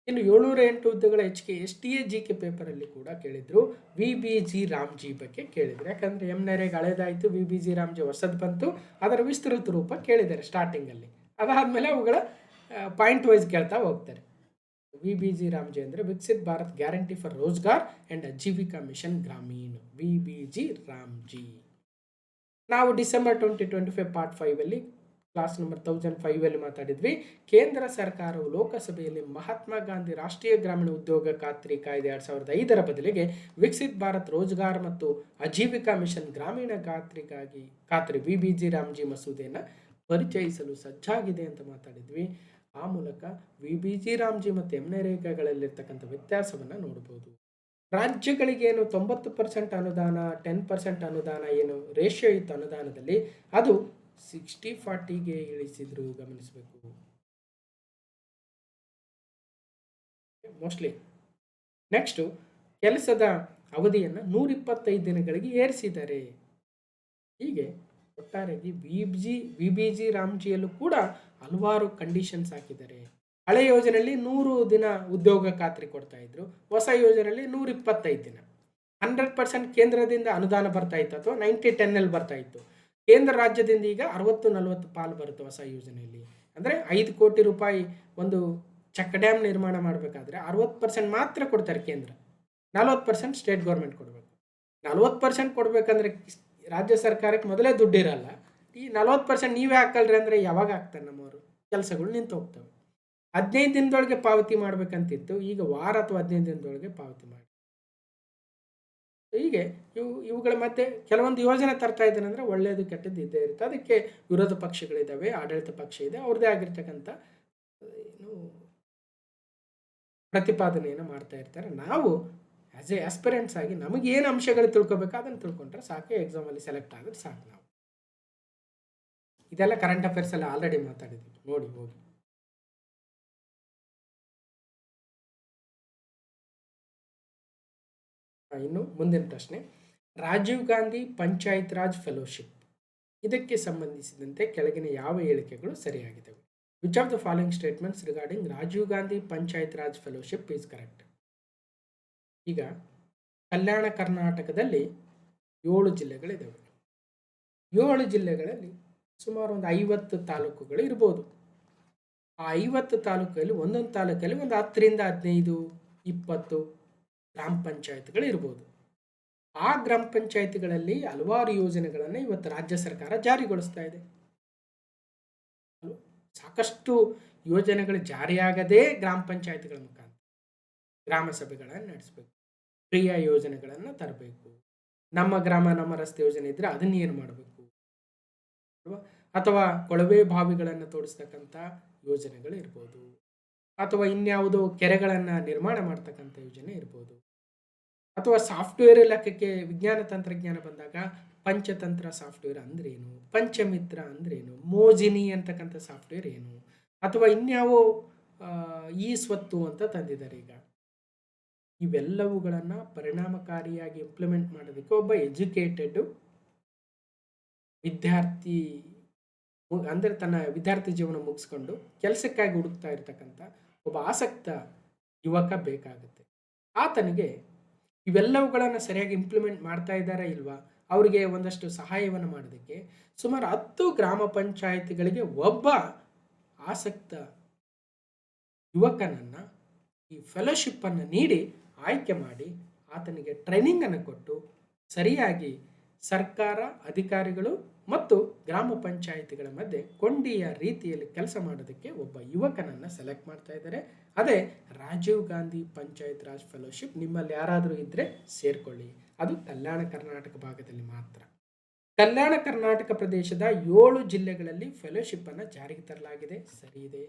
ಇನ್ನು 708 ಹುದ್ದೆಗಳ STA GK ಪೇಪರಲ್ಲಿ ಕೂಡ ಕೇಳಿದ್ರು. VBG ರಾಮ್ಜಿ ಬಗ್ಗೆ ಕೇಳಿದ್ರು. ಯಾಕಂದರೆ ನರೇಗಾ ಹಳೇದಾಯಿತು, VBG ರಾಮ್ಜಿ ಹೊಸದು ಬಂತು, ಅದರ ವಿಸ್ತೃತ ರೂಪ ಕೇಳಿದ್ದಾರೆ ಸ್ಟಾರ್ಟಿಂಗಲ್ಲಿ. ಅದಾದಮೇಲೆ ಅವುಗಳ ಪಾಯಿಂಟ್ ವೈಸ್ ಕೇಳ್ತಾ ಹೋಗ್ತಾರೆ. VBG ರಾಮ್ಜಿ ಅಂದರೆ Viksit Bharat guarantee for Rozgar and Ajeevika mission Gramin. VBG Ramji ನಾವು ಡಿಸೆಂಬರ್ 2025 ಪಾರ್ಟ್ 5ಅಲ್ಲಿ ಕ್ಲಾಸ್ ನಂಬರ್ 1005 ಮಾತಾಡಿದ್ವಿ. ಕೇಂದ್ರ ಸರ್ಕಾರವು ಲೋಕಸಭೆಯಲ್ಲಿ ಮಹಾತ್ಮ ಗಾಂಧಿ ರಾಷ್ಟ್ರೀಯ ಗ್ರಾಮೀಣ ಉದ್ಯೋಗ ಖಾತ್ರಿ ಕಾಯ್ದೆ 2005 ಬದಲಿಗೆ ವಿಕಸಿತ್ ಭಾರತ್ ರೋಜ್ಗಾರ್ ಮತ್ತು ಅಜೀವಿಕಾ ಮಿಷನ್ ಗ್ರಾಮೀಣ ಖಾತ್ರಿ VBG ರಾಮ್ಜಿ ಮಸೂದೆಯನ್ನು ಪರಿಚಯಿಸಲು ಸಜ್ಜಾಗಿದೆ ಅಂತ ಮಾತಾಡಿದ್ವಿ. ಆ ಮೂಲಕ VBG ರಾಮ್ಜಿ ಮತ್ತು ನರೇಗಾಗಳಲ್ಲಿರ್ತಕ್ಕಂಥ ವ್ಯತ್ಯಾಸವನ್ನು ನೋಡ್ಬೋದು. ರಾಜ್ಯಗಳಿಗೇನು 90% ಅನುದಾನ, 10% ಅನುದಾನ ಏನು ರೇಷಿಯೋ ಇತ್ತು ಅನುದಾನದಲ್ಲಿ, ಅದು 60-40ಗೆ ಇಳಿಸಿದ್ರು, ಗಮನಿಸಬೇಕು ಮೋಸ್ಟ್ಲಿ. ನೆಕ್ಸ್ಟು ಕೆಲಸದ ಅವಧಿಯನ್ನು 125 ದಿನಗಳಿಗೆ ಏರಿಸಿದ್ದಾರೆ. ಹೀಗೆ ಒಟ್ಟಾರೆಯಾಗಿ VBG ರಾಮ್ಜಿಯಲ್ಲೂ ಕೂಡ ಹಲವಾರು ಕಂಡೀಷನ್ಸ್ ಹಾಕಿದ್ದಾರೆ. ಹಳೆ ಯೋಜನೆಯಲ್ಲಿ 100 ದಿನ ಉದ್ಯೋಗ ಖಾತ್ರಿ ಕೊಡ್ತಾ ಇದ್ರು, ಹೊಸ ಯೋಜನೆಯಲ್ಲಿ 125 ದಿನ. 100% ಕೇಂದ್ರದಿಂದ ಅನುದಾನ ಬರ್ತಾ ಇತ್ತು ಅಥವಾ 90-10 ಬರ್ತಾ ಇತ್ತು. ಕೇಂದ್ರ ರಾಜ್ಯದಿಂದ ಈಗ 60-40 ಪಾಲು ಬರುತ್ತೆ ಹೊಸ ಯೋಜನೆಯಲ್ಲಿ. ಅಂದರೆ 5 ಕೋಟಿ ರೂಪಾಯಿ ಒಂದು ಚೆಕ್ ಡ್ಯಾಮ್ ನಿರ್ಮಾಣ ಮಾಡಬೇಕಾದ್ರೆ 60% ಮಾತ್ರ ಕೊಡ್ತಾರೆ ಕೇಂದ್ರ, 40% ಸ್ಟೇಟ್ ಗೌರ್ಮೆಂಟ್ ಕೊಡಬೇಕು. 40% ಕೊಡಬೇಕಂದ್ರೆ ರಾಜ್ಯ ಸರ್ಕಾರಕ್ಕೆ ಮೊದಲೇ ದುಡ್ಡಿರಲ್ಲ. ಈ 40% ನೀವೇ ಹಾಕಲ್ರಿ ಅಂದರೆ ಯಾವಾಗ ಹಾಕ್ತಾರೆ ನಮ್ಮವರು? ಕೆಲಸಗಳು ನಿಂತು ಹೋಗ್ತವೆ. 15 ದಿನದೊಳಗೆ ಪಾವತಿ ಮಾಡ್ಬೇಕಂತಿತ್ತು, ಈಗ ವಾರ ಅಥವಾ 15 ದಿನದೊಳಗೆ ಪಾವತಿ ಮಾಡಿ. ಹೀಗೆ ಇವುಗಳ ಮಧ್ಯೆ ಕೆಲವೊಂದು ಯೋಜನೆ ತರ್ತಾ ಇದ್ದಾನೆ ಅಂದರೆ ಒಳ್ಳೆಯದು ಕೆಟ್ಟದ್ದು ಇದ್ದೇ ಇರುತ್ತೆ. ಅದಕ್ಕೆ ವಿರೋಧ ಪಕ್ಷಗಳಿದ್ದಾವೆ, ಆಡಳಿತ ಪಕ್ಷ ಇದೆ, ಅವ್ರದ್ದೇ ಆಗಿರ್ತಕ್ಕಂಥ ಪ್ರತಿಪಾದನೆಯನ್ನು ಮಾಡ್ತಾ ಇರ್ತಾರೆ. ನಾವು ಆ್ಯಸ್ ಎ ಆಸ್ಪಿರೆಂಟ್ಸ್ ಆಗಿ ನಮಗೇನು ಅಂಶಗಳು ತಿಳ್ಕೊಬೇಕು ಅದನ್ನು ತಿಳ್ಕೊಂಡ್ರೆ ಸಾಕು, ಎಕ್ಸಾಮಲ್ಲಿ ಸೆಲೆಕ್ಟ್ ಆದ್ರೆ ಸಾಕು. ನಾವು ಇದೆಲ್ಲ ಕರೆಂಟ್ ಅಫೇರ್ಸಲ್ಲಿ ಆಲ್ರೆಡಿ ಮಾತಾಡಿದ್ವಿ, ನೋಡಿ ಹೋಗಿ. ಇನ್ನು ಮುಂದಿನ ಪ್ರಶ್ನೆ, ರಾಜೀವ್ ಗಾಂಧಿ ಪಂಚಾಯತ್ ರಾಜ್ ಫೆಲೋಶಿಪ್ ಇದಕ್ಕೆ ಸಂಬಂಧಿಸಿದಂತೆ ಕೆಳಗಿನ ಯಾವ ಹೇಳಿಕೆಗಳು ಸರಿಯಾಗಿವೆ? Which of the following statements regarding Rajiv Gandhi Panchayat Raj fellowship is correct? ಈಗ ಕಲ್ಯಾಣ ಕರ್ನಾಟಕದಲ್ಲಿ 7 ಜಿಲ್ಲೆಗಳಿದ್ದಾವೆ. 7 ಜಿಲ್ಲೆಗಳಲ್ಲಿ ಸುಮಾರು ಒಂದು 50 ತಾಲೂಕುಗಳು ಇರ್ಬೋದು. ಆ 50 ತಾಲೂಕಲ್ಲಿ ಒಂದೊಂದು ತಾಲೂಕಲ್ಲಿ ಒಂದು 10ರಿಂದ 15, 20 ಗ್ರಾಮ ಪಂಚಾಯತ್ಗಳು ಇರ್ಬೋದು. ಆ ಗ್ರಾಮ ಪಂಚಾಯತ್ಗಳಲ್ಲಿ ಹಲವಾರು ಯೋಜನೆಗಳನ್ನು ಇವತ್ತು ರಾಜ್ಯ ಸರ್ಕಾರ ಜಾರಿಗೊಳಿಸ್ತಾ ಇದೆ. ಸಾಕಷ್ಟು ಯೋಜನೆಗಳು ಜಾರಿಯಾಗದೇ ಗ್ರಾಮ ಪಂಚಾಯತ್ಗಳ ಮುಖಾಂತರ ಗ್ರಾಮ ಸಭೆಗಳನ್ನು ನಡೆಸಬೇಕು, ಕ್ರಿಯಾ ಯೋಜನೆಗಳನ್ನು ತರಬೇಕು. ನಮ್ಮ ಗ್ರಾಮ ನಮ್ಮ ರಸ್ತೆ ಯೋಜನೆ ಇದ್ರೆ ಅದನ್ನ ಏನು ಮಾಡಬೇಕು, ಅಥವಾ ಕೊಳವೆ ಬಾವಿಗಳನ್ನು ತೋಡಿಸ್ತಕ್ಕಂಥ ಯೋಜನೆಗಳು ಇರ್ಬೋದು, ಅಥವಾ ಇನ್ಯಾವುದೋ ಕೆರೆಗಳನ್ನು ನಿರ್ಮಾಣ ಮಾಡ್ತಕ್ಕಂಥ ಯೋಜನೆ ಇರ್ಬೋದು, ಅಥವಾ ಸಾಫ್ಟ್ವೇರ್ ಇಲಾಖೆಗೆ ವಿಜ್ಞಾನ ತಂತ್ರಜ್ಞಾನ ಬಂದಾಗ ಪಂಚತಂತ್ರ ಸಾಫ್ಟ್ವೇರ್ ಅಂದ್ರೇನು, ಪಂಚಮಿತ್ರ ಅಂದ್ರೇನು, ಮೋಜಿನಿ ಅಂತಕ್ಕಂಥ ಸಾಫ್ಟ್ವೇರ್ ಏನು, ಅಥವಾ ಇನ್ಯಾವೋ ಈ ಸ್ವತ್ತು ಅಂತ ತಂದಿದ್ದಾರೆ ಈಗ. ಇವೆಲ್ಲವುಗಳನ್ನು ಪರಿಣಾಮಕಾರಿಯಾಗಿ ಇಂಪ್ಲಿಮೆಂಟ್ ಮಾಡೋದಕ್ಕೆ ಒಬ್ಬ ಎಜುಕೇಟೆಡ್ ವಿದ್ಯಾರ್ಥಿ, ಅಂದರೆ ತನ್ನ ವಿದ್ಯಾರ್ಥಿ ಜೀವನ ಮುಗಿಸ್ಕೊಂಡು ಕೆಲಸಕ್ಕಾಗಿ ಹುಡುಕ್ತಾ ಇರ್ತಕ್ಕಂಥ ಒಬ್ಬ ಆಸಕ್ತ ಯುವಕ ಬೇಕಾಗುತ್ತೆ. ಆತನಿಗೆ ಇವೆಲ್ಲವುಗಳನ್ನು ಸರಿಯಾಗಿ ಇಂಪ್ಲಿಮೆಂಟ್ ಮಾಡ್ತಾ ಇದ್ದಾರಾ ಇಲ್ವಾ, ಅವರಿಗೆ ಒಂದಷ್ಟು ಸಹಾಯವನ್ನು ಮಾಡೋದಕ್ಕೆ ಸುಮಾರು 10 ಗ್ರಾಮ ಪಂಚಾಯತ್ಗಳಿಗೆ ಒಬ್ಬ ಆಸಕ್ತ ಯುವಕನನ್ನು ಈ ಫೆಲೋಶಿಪ್ಪನ್ನು ನೀಡಿ ಆಯ್ಕೆ ಮಾಡಿ ಆತನಿಗೆ ಟ್ರೈನಿಂಗನ್ನು ಕೊಟ್ಟು ಸರಿಯಾಗಿ ಸರ್ಕಾರ, ಅಧಿಕಾರಿಗಳು ಮತ್ತು ಗ್ರಾಮ ಪಂಚಾಯಿತಿಗಳ ಮಧ್ಯೆ ಕೊಂಡಿಯ ರೀತಿಯಲ್ಲಿ ಕೆಲಸ ಮಾಡೋದಕ್ಕೆ ಒಬ್ಬ ಯುವಕನನ್ನು ಸೆಲೆಕ್ಟ್ ಮಾಡ್ತಾ ಇದ್ದಾರೆ. ಅದೇ ರಾಜೀವ್ ಗಾಂಧಿ ಪಂಚಾಯತ್ ರಾಜ್ ಫೆಲೋಶಿಪ್. ನಿಮ್ಮಲ್ಲಿ ಯಾರಾದರೂ ಇದ್ದರೆ ಸೇರ್ಕೊಳ್ಳಿ. ಅದು ಕಲ್ಯಾಣ ಕರ್ನಾಟಕ ಭಾಗದಲ್ಲಿ ಮಾತ್ರ. ಕಲ್ಯಾಣ ಕರ್ನಾಟಕ ಪ್ರದೇಶದ 7 ಜಿಲ್ಲೆಗಳಲ್ಲಿ ಫೆಲೋಶಿಪ್ಪನ್ನು ಜಾರಿಗೆ ತರಲಾಗಿದೆ. ಸರಿ ಇದೆ.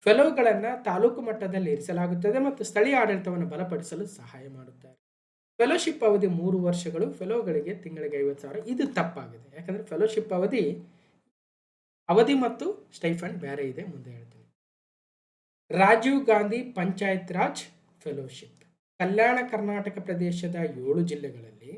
ಫೆಲೋಗಳನ್ನು ತಾಲೂಕು ಮಟ್ಟದಲ್ಲಿ ಇರಿಸಲಾಗುತ್ತದೆ ಮತ್ತು ಸ್ಥಳೀಯ ಆಡಳಿತವನ್ನು ಬಲಪಡಿಸಲು ಸಹಾಯ ಮಾಡುತ್ತಾರೆ. ಫೆಲೋಶಿಪ್ ಅವಧಿ 3 ವರ್ಷಗಳು. ಫೆಲೋಗಳಿಗೆ ತಿಂಗಳಿಗೆ 50,000. ಇದು ತಪ್ಪಾಗಿದೆ. ಯಾಕಂದರೆ ಫೆಲೋಶಿಪ್ ಅವಧಿ ಮತ್ತು ಸ್ಟೈಫಂಡ್ ಬೇರೆ ಇದೆ, ಮುಂದೆ ಹೇಳ್ತೀನಿ. ರಾಜೀವ್ ಗಾಂಧಿ ಪಂಚಾಯತ್ ರಾಜ್ ಫೆಲೋಶಿಪ್ ಕಲ್ಯಾಣ ಕರ್ನಾಟಕ ಪ್ರದೇಶದ 7 ಜಿಲ್ಲೆಗಳಲ್ಲಿ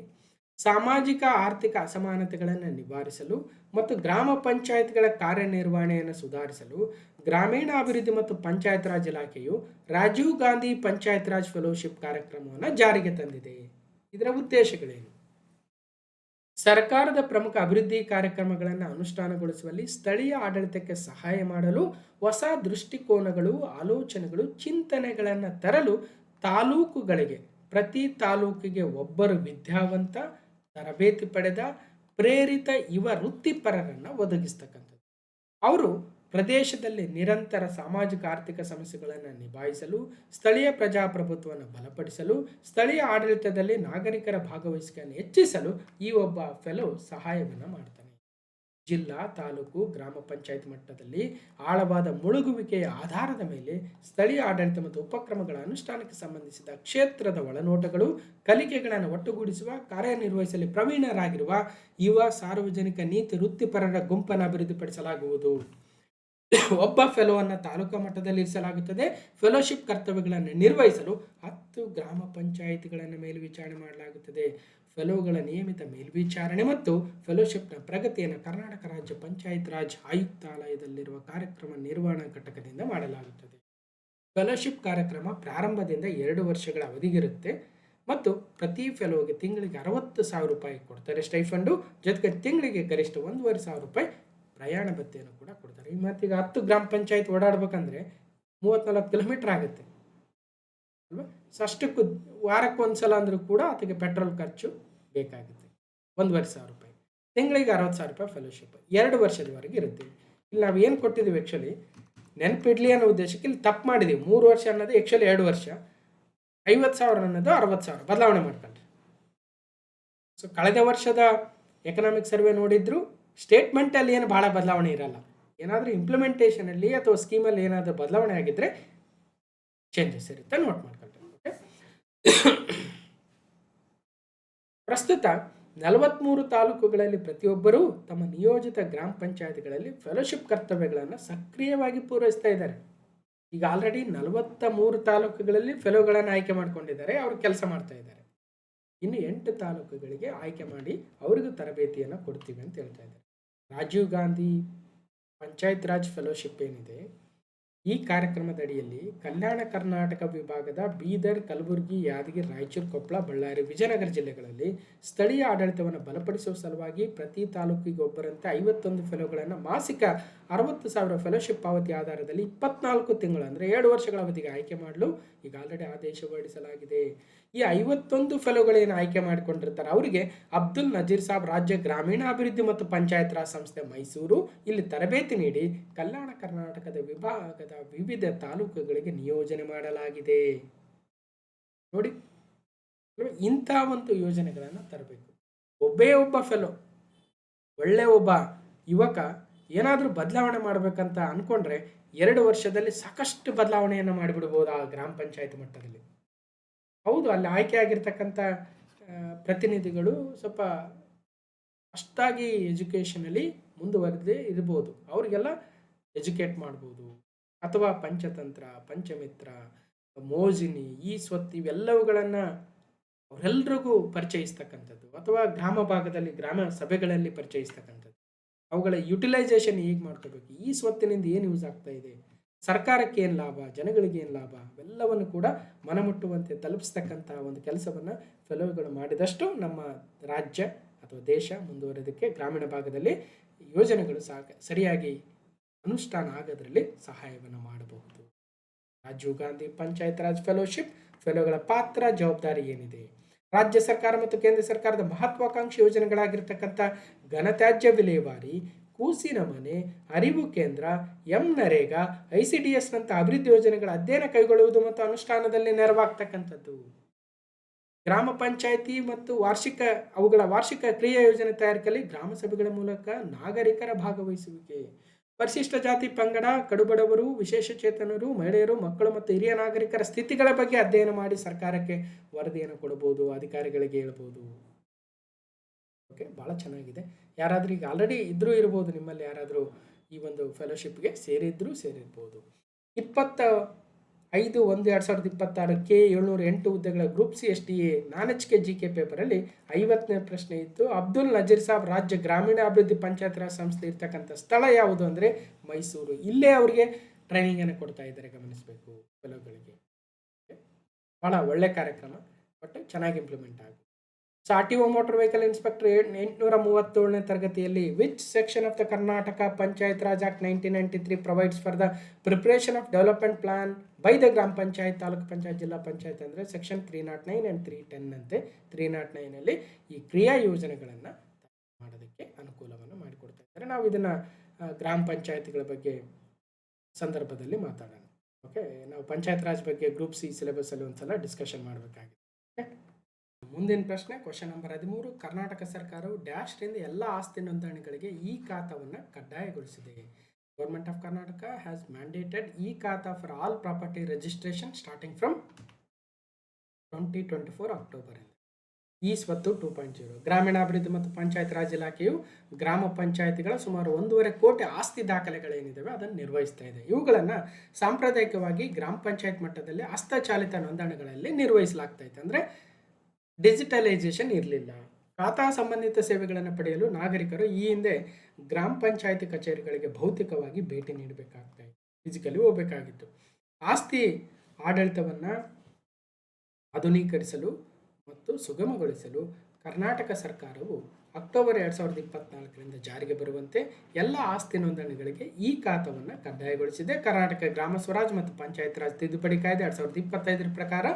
ಸಾಮಾಜಿಕ ಆರ್ಥಿಕ ಅಸಮಾನತೆಗಳನ್ನು ನಿವಾರಿಸಲು ಮತ್ತು ಗ್ರಾಮ ಪಂಚಾಯತ್ಗಳ ಕಾರ್ಯನಿರ್ವಹಣೆಯನ್ನು ಸುಧಾರಿಸಲು ಗ್ರಾಮೀಣಾಭಿವೃದ್ಧಿ ಮತ್ತು ಪಂಚಾಯತ್ ರಾಜ್ ಇಲಾಖೆಯು ರಾಜೀವ್ ಗಾಂಧಿ ಪಂಚಾಯತ್ ರಾಜ್ ಫೆಲೋಶಿಪ್ ಕಾರ್ಯಕ್ರಮವನ್ನು ಜಾರಿಗೆ ತಂದಿದೆ. ಇದರ ಉದ್ದೇಶಗಳೇನು? ಸರ್ಕಾರದ ಪ್ರಮುಖ ಅಭಿವೃದ್ಧಿ ಕಾರ್ಯಕ್ರಮಗಳನ್ನು ಅನುಷ್ಠಾನಗೊಳಿಸುವಲ್ಲಿ ಸ್ಥಳೀಯ ಆಡಳಿತಕ್ಕೆ ಸಹಾಯ ಮಾಡಲು ಹೊಸ ದೃಷ್ಟಿಕೋನಗಳು, ಆಲೋಚನೆಗಳು, ಚಿಂತನೆಗಳನ್ನು ತರಲು ತಾಲೂಕುಗಳಿಗೆ, ಪ್ರತಿ ತಾಲೂಕಿಗೆ ಒಬ್ಬರು ವಿದ್ಯಾವಂತ, ತರಬೇತಿ ಪಡೆದ, ಪ್ರೇರಿತ ಯುವ ವೃತ್ತಿಪರರನ್ನು ಒದಗಿಸ್ತಕ್ಕಂಥದ್ದು. ಅವರು ಪ್ರದೇಶದಲ್ಲಿ ನಿರಂತರ ಸಾಮಾಜಿಕ ಆರ್ಥಿಕ ಸಮಸ್ಯೆಗಳನ್ನು ನಿಭಾಯಿಸಲು, ಸ್ಥಳೀಯ ಪ್ರಜಾಪ್ರಭುತ್ವವನ್ನು ಬಲಪಡಿಸಲು, ಸ್ಥಳೀಯ ಆಡಳಿತದಲ್ಲಿ ನಾಗರಿಕರ ಭಾಗವಹಿಸುವಿಕೆಯನ್ನು ಹೆಚ್ಚಿಸಲು ಈ ಒಬ್ಬ ಫೆಲೋ ಸಹಾಯವನ್ನು ಮಾಡ್ತಾನೆ. ಜಿಲ್ಲಾ, ತಾಲೂಕು, ಗ್ರಾಮ ಪಂಚಾಯತ್ ಮಟ್ಟದಲ್ಲಿ ಆಳವಾದ ಮುಳುಗುವಿಕೆಯ ಆಧಾರದ ಮೇಲೆ ಸ್ಥಳೀಯ ಆಡಳಿತ ಮತ್ತು ಉಪಕ್ರಮಗಳ ಅನುಷ್ಠಾನಕ್ಕೆ ಸಂಬಂಧಿಸಿದ ಕ್ಷೇತ್ರದ ಒಳನೋಟಗಳು, ಕಲಿಕೆಗಳನ್ನು ಒಟ್ಟುಗೂಡಿಸುವ, ಕಾರ್ಯನಿರ್ವಹಿಸಲು ಪ್ರವೀಣರಾಗಿರುವ ಯುವ ಸಾರ್ವಜನಿಕ ನೀತಿ ವೃತ್ತಿಪರರ ಗುಂಪನ್ನು ಅಭಿವೃದ್ಧಿಪಡಿಸಲಾಗುವುದು. ಒಬ್ಬ ಫೆಲೋವನ್ನು ತಾಲೂಕಾ ಮಟ್ಟದಲ್ಲಿ ಇರಿಸಲಾಗುತ್ತದೆ. ಫೆಲೋಶಿಪ್ ಕರ್ತವ್ಯಗಳನ್ನು ನಿರ್ವಹಿಸಲು 10 ಗ್ರಾಮ ಪಂಚಾಯಿತಿಗಳನ್ನು ಮೇಲ್ವಿಚಾರಣೆ ಮಾಡಲಾಗುತ್ತದೆ. ಫೆಲೋಗಳ ನಿಯಮಿತ ಮೇಲ್ವಿಚಾರಣೆ ಮತ್ತು ಫೆಲೋಶಿಪ್ನ ಪ್ರಗತಿಯನ್ನು ಕರ್ನಾಟಕ ರಾಜ್ಯ ಪಂಚಾಯತ್ ರಾಜ್ ಆಯುಕ್ತಾಲಯದಲ್ಲಿರುವ ಕಾರ್ಯಕ್ರಮ ನಿರ್ವಹಣಾ ಘಟಕದಿಂದ ಮಾಡಲಾಗುತ್ತದೆ. ಫೆಲೋಶಿಪ್ ಕಾರ್ಯಕ್ರಮ ಪ್ರಾರಂಭದಿಂದ 2 ವರ್ಷಗಳ ಅವಧಿಗಿರುತ್ತೆ ಮತ್ತು ಪ್ರತಿ ಫೆಲೋಗೆ ತಿಂಗಳಿಗೆ 60,000 ರೂಪಾಯಿ ಕೊಡ್ತಾರೆ ಸ್ಟೈಫಂಡು. ಜೊತೆಗೆ ತಿಂಗಳಿಗೆ ಗರಿಷ್ಠ 1,500 ರೂಪಾಯಿ ಪ್ರಯಾಣ ಭತ್ಯೆಯನ್ನು ಕೂಡ ಕೊಡ್ತಾರೆ. ಈ ಮತ್ತೀಗ 10 ಗ್ರಾಮ ಪಂಚಾಯತ್ ಓಡಾಡ್ಬೇಕಂದ್ರೆ 34 ಕಿಲೋಮೀಟರ್ ಆಗುತ್ತೆ ಅಲ್ವಾ. ಅಷ್ಟಕ್ಕೂ ವಾರಕ್ಕೆ ಒಂದ್ಸಲ ಅಂದರೂ ಕೂಡ ಅದಕ್ಕೆ ಪೆಟ್ರೋಲ್ ಖರ್ಚು ಬೇಕಾಗುತ್ತೆ. 1,500 ರೂಪಾಯಿ, ತಿಂಗಳಿಗೆ 60,000 ರೂಪಾಯಿ ಫೆಲೋಶಿಪ್ 2 ವರ್ಷದವರೆಗೆ ಇರುತ್ತೆ. ಇಲ್ಲಿ ನಾವು ಏನು ಕೊಟ್ಟಿದ್ದೀವಿ ಆ್ಯಕ್ಚುಲಿ ನೆನಪಿಡ್ಲಿ ಅನ್ನೋ ಉದ್ದೇಶಕ್ಕೆ ಇಲ್ಲಿ ತಪ್ಪು ಮಾಡಿದ್ದೀವಿ. 3 ವರ್ಷ ಅನ್ನೋದು ಆ್ಯಕ್ಚುಲಿ 2 ವರ್ಷ, 50,000 ಅನ್ನೋದು 60,000 ಬದಲಾವಣೆ ಮಾಡ್ಕೊಂಡ್ರಿ. ಸೊ ಕಳೆದ ವರ್ಷದ ಎಕನಾಮಿಕ್ ಸರ್ವೆ ನೋಡಿದ್ರು ಸ್ಟೇಟ್ಮೆಂಟಲ್ಲಿ ಏನು ಭಾಳ ಬದಲಾವಣೆ ಇರಲ್ಲ. ಏನಾದರೂ ಇಂಪ್ಲಿಮೆಂಟೇಷನಲ್ಲಿ ಅಥವಾ ಸ್ಕೀಮಲ್ಲಿ ಏನಾದರೂ ಬದಲಾವಣೆ ಆಗಿದ್ದರೆ ಚೇಂಜಸ್ ಇರುತ್ತೆ, ನೋಟ್ ಮಾಡ್ಕೊಳ್ರಿ. ಓಕೆ, ಪ್ರಸ್ತುತ 43 ತಾಲೂಕುಗಳಲ್ಲಿ ಪ್ರತಿಯೊಬ್ಬರೂ ತಮ್ಮ ನಿಯೋಜಿತ ಗ್ರಾಮ ಪಂಚಾಯತ್ಗಳಲ್ಲಿ ಫೆಲೋಶಿಪ್ ಕರ್ತವ್ಯಗಳನ್ನು ಸಕ್ರಿಯವಾಗಿ ಪೂರೈಸ್ತಾ ಇದ್ದಾರೆ. ಈಗ ಆಲ್ರೆಡಿ 43 ತಾಲೂಕುಗಳಲ್ಲಿ ಫೆಲೋಗಳನ್ನು ಆಯ್ಕೆ ಮಾಡ್ಕೊಂಡಿದ್ದಾರೆ, ಅವರು ಕೆಲಸ ಮಾಡ್ತಾ ಇದ್ದಾರೆ. ಇನ್ನು 8 ತಾಲೂಕುಗಳಿಗೆ ಆಯ್ಕೆ ಮಾಡಿ ಅವರಿಗೂ ತರಬೇತಿಯನ್ನು ಕೊಡ್ತೀವಿ ಅಂತ ಹೇಳ್ತಾ ಇದ್ದಾರೆ. ರಾಜೀವ್ ಗಾಂಧಿ ಪಂಚಾಯತ್ ರಾಜ್ ಫೆಲೋಶಿಪ್ ಏನಿದೆ ಈ ಕಾರ್ಯಕ್ರಮದ ಅಡಿಯಲ್ಲಿ ಕಲ್ಯಾಣ ಕರ್ನಾಟಕ ವಿಭಾಗದ ಬೀದರ್, ಕಲಬುರಗಿ, ಯಾದಗಿರಿ, ರಾಯಚೂರು, ಕೊಪ್ಪಳ, ಬಳ್ಳಾರಿ, ವಿಜಯನಗರ ಜಿಲ್ಲೆಗಳಲ್ಲಿ ಸ್ಥಳೀಯ ಆಡಳಿತವನ್ನು ಬಲಪಡಿಸುವ ಸಲುವಾಗಿ ಪ್ರತಿ ತಾಲೂಕಿಗೆ ಒಬ್ಬರಂತೆ 51 ಫೆಲೋಗಳನ್ನು ಮಾಸಿಕ 60,000 ಫೆಲೋಶಿಪ್ ಪಾವತಿ ಆಧಾರದಲ್ಲಿ 24 ತಿಂಗಳು ಅಂದರೆ 2 ವರ್ಷಗಳ ಅವಧಿಗೆ ಆಯ್ಕೆ ಮಾಡಲು ಈಗ ಆಲ್ರೆಡಿ ಆದೇಶ ಹೊರಡಿಸಲಾಗಿದೆ. ಈ 51 ಫೆಲೋಗಳೇನು ಆಯ್ಕೆ ಮಾಡಿಕೊಂಡಿರ್ತಾರೆ ಅವರಿಗೆ ಅಬ್ದುಲ್ ನಜೀರ್ ಸಾಬ್ ರಾಜ್ಯ ಗ್ರಾಮೀಣಾಭಿವೃದ್ಧಿ ಮತ್ತು ಪಂಚಾಯತ್ ರಾಜ್ ಸಂಸ್ಥೆ ಮೈಸೂರು ಇಲ್ಲಿ ತರಬೇತಿ ನೀಡಿ ಕಲ್ಯಾಣ ಕರ್ನಾಟಕದ ವಿಭಾಗದ ವಿವಿಧ ತಾಲೂಕುಗಳಿಗೆ ನಿಯೋಜನೆ ಮಾಡಲಾಗಿದೆ. ನೋಡಿ, ಇಂಥ ಒಂದು ಯೋಜನೆಗಳನ್ನು ತರಬೇಕು. ಒಬ್ಬ ಫೆಲೋ, ಒಳ್ಳೆ ಒಬ್ಬ ಯುವಕ ಏನಾದರೂ ಬದಲಾವಣೆ ಮಾಡಬೇಕಂತ ಅಂದ್ಕೊಂಡ್ರೆ 2 ವರ್ಷದಲ್ಲಿ ಸಾಕಷ್ಟು ಬದಲಾವಣೆಯನ್ನು ಮಾಡಿಬಿಡ್ಬೋದು ಆ ಗ್ರಾಮ ಪಂಚಾಯತ್ ಮಟ್ಟದಲ್ಲಿ. ಹೌದು, ಅಲ್ಲಿ ಆಯ್ಕೆ ಆಗಿರ್ತಕ್ಕಂಥ ಪ್ರತಿನಿಧಿಗಳು ಸ್ವಲ್ಪ ಅಷ್ಟಾಗಿ ಎಜುಕೇಷನಲ್ಲಿ ಮುಂದುವರೆದೇ ಇರ್ಬೋದು, ಅವರಿಗೆಲ್ಲ ಎಜುಕೇಟ್ ಮಾಡ್ಬೋದು. ಅಥವಾ ಪಂಚತಂತ್ರ, ಪಂಚಮಿತ್ರ, ಮೋಜಿನಿ, ಈ ಸ್ವತ್ತು ಇವೆಲ್ಲವುಗಳನ್ನು ಅವರೆಲ್ಲರಿಗೂ ಪರಿಚಯಿಸ್ತಕ್ಕಂಥದ್ದು, ಅಥವಾ ಗ್ರಾಮ ಭಾಗದಲ್ಲಿ ಗ್ರಾಮ ಸಭೆಗಳಲ್ಲಿ ಪರಿಚಯಿಸ್ತಕ್ಕಂಥದ್ದು, ಅವುಗಳ ಯುಟಿಲೈಸೇಷನ್ ಹೇಗೆ ಮಾಡ್ಕೋಬೇಕು, ಈ ಸ್ವತ್ತಿನಿಂದ ಏನು ಯೂಸ್ ಆಗ್ತಾ ಇದೆ, ಸರ್ಕಾರಕ್ಕೆ ಏನು ಲಾಭ, ಜನಗಳಿಗೆ ಏನು ಲಾಭ, ಅವೆಲ್ಲವನ್ನು ಕೂಡ ಮನಮುಟ್ಟುವಂತೆ ತಲುಪಿಸ್ತಕ್ಕಂಥ ಒಂದು ಕೆಲಸವನ್ನು ಫೆಲೋಗಳು ಮಾಡಿದಷ್ಟು ನಮ್ಮ ರಾಜ್ಯ ಅಥವಾ ದೇಶ ಮುಂದುವರೆದಕ್ಕೆ ಗ್ರಾಮೀಣ ಭಾಗದಲ್ಲಿ ಯೋಜನೆಗಳು ಸರಿಯಾಗಿ ಅನುಷ್ಠಾನ ಆಗೋದ್ರಲ್ಲಿ ಸಹಾಯವನ್ನು ಮಾಡಬಹುದು. ರಾಜೀವ್ ಗಾಂಧಿ ಪಂಚಾಯತ್ ರಾಜ್ ಫೆಲೋಶಿಪ್ ಫೆಲೋಗಳ ಪಾತ್ರ, ಜವಾಬ್ದಾರಿ ಏನಿದೆ? ರಾಜ್ಯ ಸರ್ಕಾರ ಮತ್ತು ಕೇಂದ್ರ ಸರ್ಕಾರದ ಮಹತ್ವಾಕಾಂಕ್ಷಿ ಯೋಜನೆಗಳಾಗಿರ್ತಕ್ಕಂಥ ಘನತ್ಯಾಜ್ಯ ವಿಲೇವಾರಿ, ಕೂಸಿನ ಮನೆ, ಅರಿವು ಕೇಂದ್ರ, ನರೇಗಾ, ICDS ನಂತ ಅಭಿವೃದ್ಧಿ ಯೋಜನೆಗಳ ಅಧ್ಯಯನ ಕೈಗೊಳ್ಳುವುದು ಮತ್ತು ಅನುಷ್ಠಾನದಲ್ಲಿ ನೆರವಾಗ್ತಕ್ಕಂಥದ್ದು. ಗ್ರಾಮ ಪಂಚಾಯಿತಿ ಮತ್ತು ಅವುಗಳ ವಾರ್ಷಿಕ ಕ್ರಿಯಾ ಯೋಜನೆ ತಯಾರಿಕೆಯಲ್ಲಿ ಗ್ರಾಮ ಸಭೆಗಳ ಮೂಲಕ ನಾಗರಿಕರ ಭಾಗವಹಿಸುವಿಕೆ, ಪರಿಶಿಷ್ಟ ಜಾತಿ ಪಂಗಡ, ಕಡುಬಡವರು, ವಿಶೇಷಚೇತನರು, ಮಹಿಳೆಯರು, ಮಕ್ಕಳು ಮತ್ತು ಹಿರಿಯ ನಾಗರಿಕರ ಸ್ಥಿತಿಗಳ ಬಗ್ಗೆ ಅಧ್ಯಯನ ಮಾಡಿ ಸರ್ಕಾರಕ್ಕೆ ವರದಿಯನ್ನು ಕೊಡಬಹುದು, ಅಧಿಕಾರಿಗಳಿಗೆ ಹೇಳ್ಬೋದು. ಓಕೆ, ಭಾಳ ಚೆನ್ನಾಗಿದೆ. ಯಾರಾದರೂ ಈಗ ಆಲ್ರೆಡಿ ಇದ್ರೂ ಇರ್ಬೋದು, ನಿಮ್ಮಲ್ಲಿ ಯಾರಾದರೂ ಈ ಒಂದು ಫೆಲೋಶಿಪ್ಗೆ ಸೇರಿರ್ಬೋದು. 25/1/2026 K708 ಹುದ್ದೆಗಳ ಗ್ರೂಪ್ C STA ನಾನ್-HK GK ಪೇಪರಲ್ಲಿ 50ನೇ ಪ್ರಶ್ನೆ ಇತ್ತು. ಅಬ್ದುಲ್ ನಜೀರ್ ಸಾಬ್ ರಾಜ್ಯ ಗ್ರಾಮೀಣಾಭಿವೃದ್ಧಿ ಪಂಚಾಯತ್ ರಾಜ್ ಸಂಸ್ಥೆ ಇರ್ತಕ್ಕಂಥ ಸ್ಥಳ ಯಾವುದು ಅಂದರೆ ಮೈಸೂರು. ಇಲ್ಲೇ ಅವರಿಗೆ ಟ್ರೈನಿಂಗನ್ನು ಕೊಡ್ತಾ ಇದ್ದಾರೆ, ಗಮನಿಸಬೇಕು ಫೆಲೋಗಳಿಗೆ. ಭಾಳ ಒಳ್ಳೆ ಕಾರ್ಯಕ್ರಮ, ಬಟ್ ಚೆನ್ನಾಗಿ ಇಂಪ್ಲಿಮೆಂಟ್ ಆಗುತ್ತೆ. So RTO motor vehicle inspector 837ನೇ ತರಗತಿಯಲ್ಲಿ which section of the Karnataka panchayat raj act 1993 provides for the preparation of development plan by the gram panchayat, taluk panchayat, ಜಿಲ್ಲಾ ಪಂಚಾಯತ್ ಅಂದರೆ ಸೆಕ್ಷನ್ 309 ಆ್ಯಂಡ್ 310 ಅಂತೆ. 309ನಲ್ಲಿ ಈ ಕ್ರಿಯಾ ಯೋಜನೆಗಳನ್ನು ಮಾಡೋದಕ್ಕೆ ಅನುಕೂಲವನ್ನು ಮಾಡಿಕೊಡ್ತಾ ಇದ್ದಾರೆ. ನಾವು ಇದನ್ನು ಗ್ರಾಮ ಪಂಚಾಯತ್ಗಳ ಬಗ್ಗೆ ಸಂದರ್ಭದಲ್ಲಿ ಮಾತಾಡೋಣ. ಓಕೆ, ನಾವು ಪಂಚಾಯತ್ ರಾಜ್ ಬಗ್ಗೆ ಗ್ರೂಪ್ C ಸಿಲೆಬಸ್ಸಲ್ಲಿ ಒಂದ್ಸಲ ಡಿಸ್ಕಷನ್ ಮಾಡಬೇಕಾಗಿದೆ. ಮುಂದಿನ ಪ್ರಶ್ನೆ, ಕ್ವಶನ್ ನಂಬರ್ 13. ಕರ್ನಾಟಕ ಸರ್ಕಾರವು ಡ್ಯಾಶ್ರಿಂದ ಎಲ್ಲ ಆಸ್ತಿ ನೋಂದಣಿಗಳಿಗೆ ಈ ಖಾತಾವನ್ನು ಕಡ್ಡಾಯಗೊಳಿಸಿದೆ. Government of Karnataka has mandated E khata for all property registration starting from 2024 October. E Swathu 2.0. ಗ್ರಾಮೀಣಾಭಿವೃದ್ಧಿ ಮತ್ತು ಪಂಚಾಯತ್ ರಾಜ್ ಇಲಾಖೆಯು ಗ್ರಾಮ ಪಂಚಾಯತಿಗಳ ಸುಮಾರು 1.5 ಕೋಟಿ ಆಸ್ತಿ ದಾಖಲೆಗಳೇನಿದ್ದಾವೆ ಅದನ್ನು ನಿರ್ವಹಿಸ್ತಾ ಇದೆ. ಇವುಗಳನ್ನು ಸಾಂಪ್ರದಾಯಿಕವಾಗಿ ಗ್ರಾಮ ಪಂಚಾಯತ್ ಮಟ್ಟದಲ್ಲಿ ಹಸ್ತಚಾಲಿತ ನೋಂದಣಿಗಳಲ್ಲಿ ನಿರ್ವಹಿಸಲಾಗ್ತಾ ಇತ್ತು. ಅಂದರೆ ಡಿಜಿಟಲೈಸೇಷನ್ ಇರಲಿಲ್ಲ. ಖಾತಾ ಸಂಬಂಧಿತ ಸೇವೆಗಳನ್ನು ಪಡೆಯಲು ನಾಗರಿಕರು ಈ ಹಿಂದೆ ಗ್ರಾಮ ಪಂಚಾಯತಿ ಕಚೇರಿಗಳಿಗೆ ಭೌತಿಕವಾಗಿ ಭೇಟಿ ನೀಡಬೇಕಾಗ್ತಾ ಇತ್ತು, ಫಿಸಿಕಲಿ ಹೋಗಬೇಕಾಗಿತ್ತು. ಆಸ್ತಿ ಆಡಳಿತವನ್ನು ಆಧುನೀಕರಿಸಲು ಮತ್ತು ಸುಗಮಗೊಳಿಸಲು ಕರ್ನಾಟಕ ಸರ್ಕಾರವು ಅಕ್ಟೋಬರ್ 2024ರಿಂದ ಜಾರಿಗೆ ಬರುವಂತೆ ಎಲ್ಲ ಆಸ್ತಿ ನೋಂದಣಿಗಳಿಗೆ ಈ ಖಾತಾವನ್ನು ಕಡ್ಡಾಯಗೊಳಿಸಿದೆ. ಕರ್ನಾಟಕ ಗ್ರಾಮ ಸ್ವರಾಜ್ ಮತ್ತು ಪಂಚಾಯತ್ ರಾಜ್ ತಿದ್ದುಪಡಿ ಕಾಯ್ದೆ 2025 ಪ್ರಕಾರ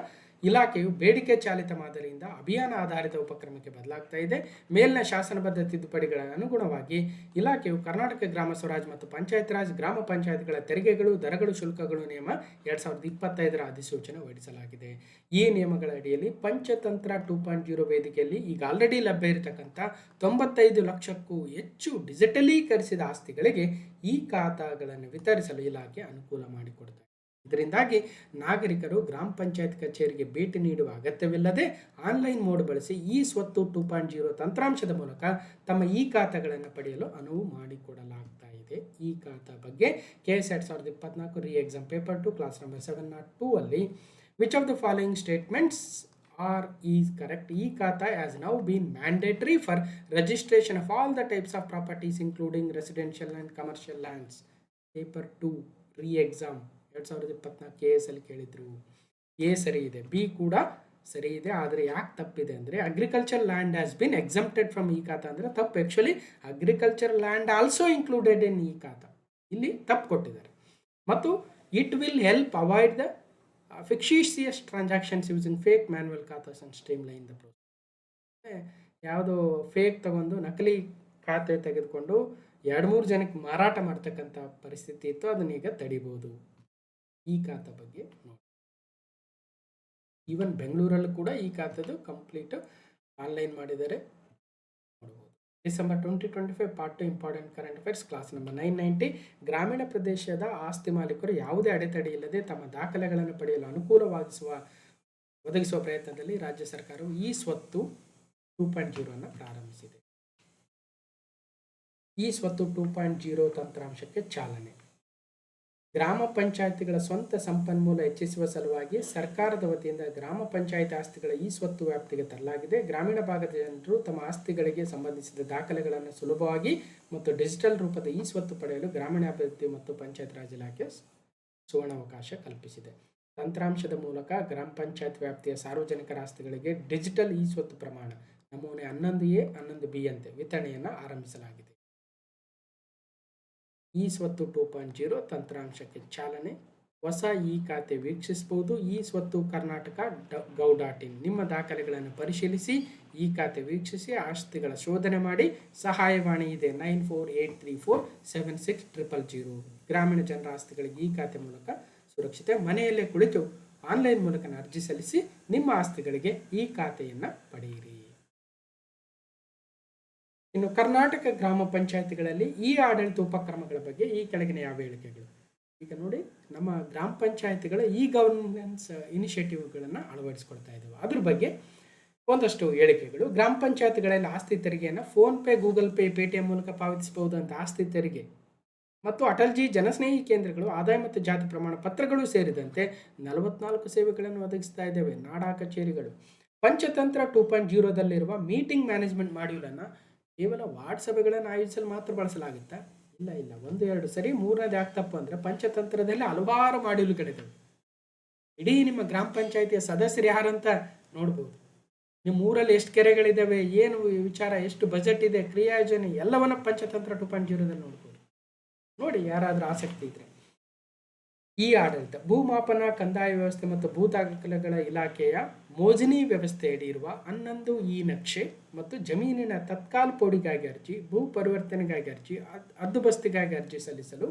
ಇಲಾಖೆಯು ಬೇಡಿಕೆ ಚಾಲಿತ ಮಾದರಿಯಿಂದ ಅಭಿಯಾನ ಆಧಾರಿತ ಉಪಕ್ರಮಕ್ಕೆ ಬದಲಾಗ್ತಾ ಇದೆ. ಮೇಲಿನ ಶಾಸನಬದ್ಧ ತಿದ್ದುಪಡಿಗಳ ಅನುಗುಣವಾಗಿ ಇಲಾಖೆಯು ಕರ್ನಾಟಕ ಗ್ರಾಮ ಸ್ವರಾಜ್ ಮತ್ತು ಪಂಚಾಯತ್ ರಾಜ್ ಗ್ರಾಮ ಪಂಚಾಯತ್ಗಳ ತೆರಿಗೆಗಳು, ದರಗಳು, ಶುಲ್ಕಗಳು ನಿಯಮ 2025 ಅಧಿಸೂಚನೆ ಹೊರಡಿಸಲಾಗಿದೆ. ಈ ನಿಯಮಗಳ ಅಡಿಯಲ್ಲಿ ಪಂಚತಂತ್ರ 2.0 ವೇದಿಕೆಯಲ್ಲಿ ಈಗ ಆಲ್ರೆಡಿ ಲಭ್ಯ ಇರತಕ್ಕಂಥ 95 ಲಕ್ಷಕ್ಕೂ ಹೆಚ್ಚು ಡಿಜಿಟಲೀಕರಿಸಿದ ಆಸ್ತಿಗಳಿಗೆ ಈ ಖಾತಾಗಳನ್ನು ವಿತರಿಸಲು ಇಲಾಖೆ ಅನುಕೂಲ ಮಾಡಿಕೊಡುತ್ತದೆ. ಇದರಿಂದಾಗಿ ನಾಗರಿಕರು ಗ್ರಾಮ ಪಂಚಾಯತ್ ಕಚೇರಿಗೆ ಭೇಟಿ ನೀಡುವ ಅಗತ್ಯವಿಲ್ಲದೆ ಆನ್ಲೈನ್ ಮೋಡ್ ಬಳಸಿ ಈ ಸ್ವತ್ತು 2.0 ತಂತ್ರಾಂಶದ ಮೂಲಕ ತಮ್ಮ ಈ ಖಾತಾಗಳನ್ನು ಪಡೆಯಲು ಅನುವು ಮಾಡಿಕೊಡಲಾಗ್ತಾ ಇದೆ. ಈ ಖಾತಾ ಬಗ್ಗೆ KS 2024 ರೀ ಎಕ್ಸಾಮ್ ಪೇಪರ್ 2 ಕ್ಲಾಸ್ ನಂಬರ್ 702 ಅಲ್ಲಿ which of the following statements is correct? ಈ ಖಾತಾ has now been mandatory for registration of all the types of properties including residential and commercial lands. Paper 2 re-exam 2024 KS ಅಲ್ಲಿ ಕೇಳಿದ್ರು. A ಸರಿ ಇದೆ, B ಕೂಡ ಸರಿ ಇದೆ. ಆದರೆ ಯಾಕೆ ತಪ್ಪಿದೆ ಅಂದರೆ agriculture land has been exempted from E khata ಅಂದರೆ ತಪ್ಪು. Actually agriculture land also included in E khata, ಇಲ್ಲಿ ತಪ್ಪು ಕೊಟ್ಟಿದ್ದಾರೆ. ಮತ್ತು it will help avoid the fictitious transactions using fake manual khatas and streamline the process. ಯಾವುದೋ ಫೇಕ್ ತಗೊಂಡು ನಕಲಿ ಖಾತೆ ತೆಗೆದುಕೊಂಡು 2-3 ಜನಕ್ಕೆ ಮಾರಾಟ ಮಾಡ್ತಕ್ಕಂಥ ಪರಿಸ್ಥಿತಿ ಇತ್ತು, ಅದನ್ನ ಈಗ ತಡಿಬೋದು. ಈ ಖಾತೆ ಬಗ್ಗೆ ನೋಡಿ. ಈವನ್ ಬೆಂಗಳೂರಲ್ಲೂ ಕೂಡ ಈ ಖಾತೆದು ಕಂಪ್ಲೀಟ್ ಆನ್ಲೈನ್ ಮಾಡಿದ್ದಾರೆ, ನೋಡ್ಬೋದು. December 2025 part 2 important current affairs class number 990. ಗ್ರಾಮೀಣ ಪ್ರದೇಶದ ಆಸ್ತಿ ಮಾಲೀಕರು ಯಾವುದೇ ಅಡೆತಡೆ ಇಲ್ಲದೆ ತಮ್ಮ ದಾಖಲೆಗಳನ್ನು ಪಡೆಯಲು ಒದಗಿಸುವ ಪ್ರಯತ್ನದಲ್ಲಿ ರಾಜ್ಯ ಸರ್ಕಾರವು ಈ ಸ್ವತ್ತು 2.0 ಅನ್ನು ಪ್ರಾರಂಭಿಸಿದೆ. ಈ ಸ್ವತ್ತು 2.0 ತಂತ್ರಾಂಶಕ್ಕೆ ಚಾಲನೆ. ಗ್ರಾಮ ಪಂಚಾಯಿತಿಗಳ ಸ್ವಂತ ಸಂಪನ್ಮೂಲ ಹೆಚ್ಚಿಸುವ ಸಲುವಾಗಿ ಸರ್ಕಾರದ ವತಿಯಿಂದ ಗ್ರಾಮ ಪಂಚಾಯಿತಿ ಆಸ್ತಿಗಳ ಈ ಸ್ವತ್ತು ವ್ಯಾಪ್ತಿಗೆ ತರಲಾಗಿದೆ. ಗ್ರಾಮೀಣ ಭಾಗದ ಜನರು ತಮ್ಮ ಆಸ್ತಿಗಳಿಗೆ ಸಂಬಂಧಿಸಿದ ದಾಖಲೆಗಳನ್ನು ಸುಲಭವಾಗಿ ಮತ್ತು ಡಿಜಿಟಲ್ ರೂಪದ ಈ ಸ್ವತ್ತು ಪಡೆಯಲು ಗ್ರಾಮೀಣಾಭಿವೃದ್ಧಿ ಮತ್ತು ಪಂಚಾಯತ್ ರಾಜ್ ಇಲಾಖೆ ಸುವರ್ಣಾವಕಾಶ ಕಲ್ಪಿಸಿದೆ. ತಂತ್ರಾಂಶದ ಮೂಲಕ ಗ್ರಾಮ ಪಂಚಾಯತ್ ವ್ಯಾಪ್ತಿಯ ಸಾರ್ವಜನಿಕರ ಆಸ್ತಿಗಳಿಗೆ ಡಿಜಿಟಲ್ ಈ ಸ್ವತ್ತು ಪ್ರಮಾಣ ನಮೂನೆ 11A 11B ಅಂತೆ ವಿತರಣೆಯನ್ನು ಆರಂಭಿಸಲಾಗಿದೆ. ಈ ಸ್ವತ್ತು 2.0 ತಂತ್ರಾಂಶಕ್ಕೆ ಚಾಲನೆ. ಹೊಸ ಈ ಖಾತೆ ವೀಕ್ಷಿಸಬಹುದು. ಈ ಸ್ವತ್ತು ಕರ್ನಾಟಕ gov.in. ನಿಮ್ಮ ದಾಖಲೆಗಳನ್ನು ಪರಿಶೀಲಿಸಿ ಈ ಖಾತೆ ವೀಕ್ಷಿಸಿ ಆಸ್ತಿಗಳ ಶೋಧನೆ ಮಾಡಿ. ಸಹಾಯವಾಣಿ ಇದೆ 9483476000. ಗ್ರಾಮೀಣ ಜನರ ಆಸ್ತಿಗಳಿಗೆ ಈ ಖಾತೆ ಮೂಲಕ ಸುರಕ್ಷಿತ. ಮನೆಯಲ್ಲೇ ಕುಳಿತು ಆನ್ಲೈನ್ ಮೂಲಕ ಅರ್ಜಿ ಸಲ್ಲಿಸಿ ನಿಮ್ಮ ಆಸ್ತಿಗಳಿಗೆ ಈ ಖಾತೆಯನ್ನು ಪಡೆಯಿರಿ. ಇನ್ನು ಕರ್ನಾಟಕ ಗ್ರಾಮ ಪಂಚಾಯಿತಿಗಳಲ್ಲಿ ಈ ಆಡಳಿತ ಉಪಕ್ರಮಗಳ ಬಗ್ಗೆ ಈ ಕೆಳಗಿನ ಯಾವ ಹೇಳಿಕೆಗಳು? ಈಗ ನೋಡಿ, ನಮ್ಮ ಗ್ರಾಮ ಪಂಚಾಯಿತಿಗಳ ಈ ಗವರ್ನೆನ್ಸ್ ಇನಿಷಿಯೇಟಿವ್ಗಳನ್ನು ಅಳವಡಿಸ್ಕೊಳ್ತಾ ಇದ್ದೇವೆ. ಅದ್ರ ಬಗ್ಗೆ ಒಂದಷ್ಟು ಹೇಳಿಕೆಗಳು. ಗ್ರಾಮ ಪಂಚಾಯಿತಿಗಳಲ್ಲಿ ಆಸ್ತಿ ತೆರಿಗೆಯನ್ನು ಫೋನ್ಪೇ, ಗೂಗಲ್ ಪೇ, ಪೇಟಿಎಂ ಮೂಲಕ ಪಾವತಿಸಬಹುದು ಅಂತ ಆಸ್ತಿ ತೆರಿಗೆ ಮತ್ತು ಅಟಲ್ಜಿ ಜನಸ್ನೇಹಿ ಕೇಂದ್ರಗಳು, ಆದಾಯ ಮತ್ತು ಜಾತಿ ಪ್ರಮಾಣ ಪತ್ರಗಳು ಸೇರಿದಂತೆ 44 ಸೇವೆಗಳನ್ನು ಒದಗಿಸ್ತಾ ಇದ್ದೇವೆ. ನಾಡಾ ಕಚೇರಿಗಳು ಪಂಚತಂತ್ರ 2.0ದಲ್ಲಿರುವ ಮೀಟಿಂಗ್ ಮ್ಯಾನೇಜ್ಮೆಂಟ್ ಮಾಡ್ಯೂಲನ್ನು ಕೇವಲ ವಾರ್ಡ್ ಸಭೆಗಳನ್ನು ಆಯೋಜಿಸಲು ಮಾತ್ರ ಬಳಸಲಾಗುತ್ತಾ? ಇಲ್ಲ, 1-2 ಸರಿ. ಮೂರನೇದು ಯಾಕೆ ತಪ್ಪು ಅಂದರೆ ಪಂಚತಂತ್ರದಲ್ಲಿ ಹಲವಾರು ಮಾಡ್ಯೂಲ್ಗಳಿದ್ದಾವೆ. ಇಡೀ ನಿಮ್ಮ ಗ್ರಾಮ ಪಂಚಾಯಿತಿಯ ಸದಸ್ಯರು ಯಾರಂತ ನೋಡ್ಬೋದು. ನಿಮ್ಮ ಊರಲ್ಲಿ ಎಷ್ಟು ಕೆರೆಗಳಿದ್ದಾವೆ, ಏನು ವಿಚಾರ, ಎಷ್ಟು ಬಜೆಟ್ ಇದೆ, ಕ್ರಿಯಾಯೋಜನೆ ಎಲ್ಲವನ್ನ ಪಂಚತಂತ್ರ 2.0ದಲ್ಲಿ ನೋಡ್ಬೋದು. ನೋಡಿ, ಯಾರಾದರೂ ಆಸಕ್ತಿ ಇದ್ರೆ. ಈ ಆಡಳಿತ ಭೂಮಾಪನ, ಕಂದಾಯ ವ್ಯವಸ್ಥೆ ಮತ್ತು ಭೂ ದಾಖಲೆಗಳ ಇಲಾಖೆಯ ಮೋಜಿನಿ ವ್ಯವಸ್ಥೆಯಡಿ ಇರುವ 11 ಈ ನಕ್ಷೆ ಮತ್ತು ಜಮೀನಿನ ತತ್ಕಾಲ ಪೋಡಿಗಾಗಿ ಅರ್ಜಿ, ಭೂ ಪರಿವರ್ತನೆಗಾಗಿ ಅರ್ಜಿ, ಹದ್ದುಬಸ್ತಿಗಾಗಿ ಅರ್ಜಿ ಸಲ್ಲಿಸಲು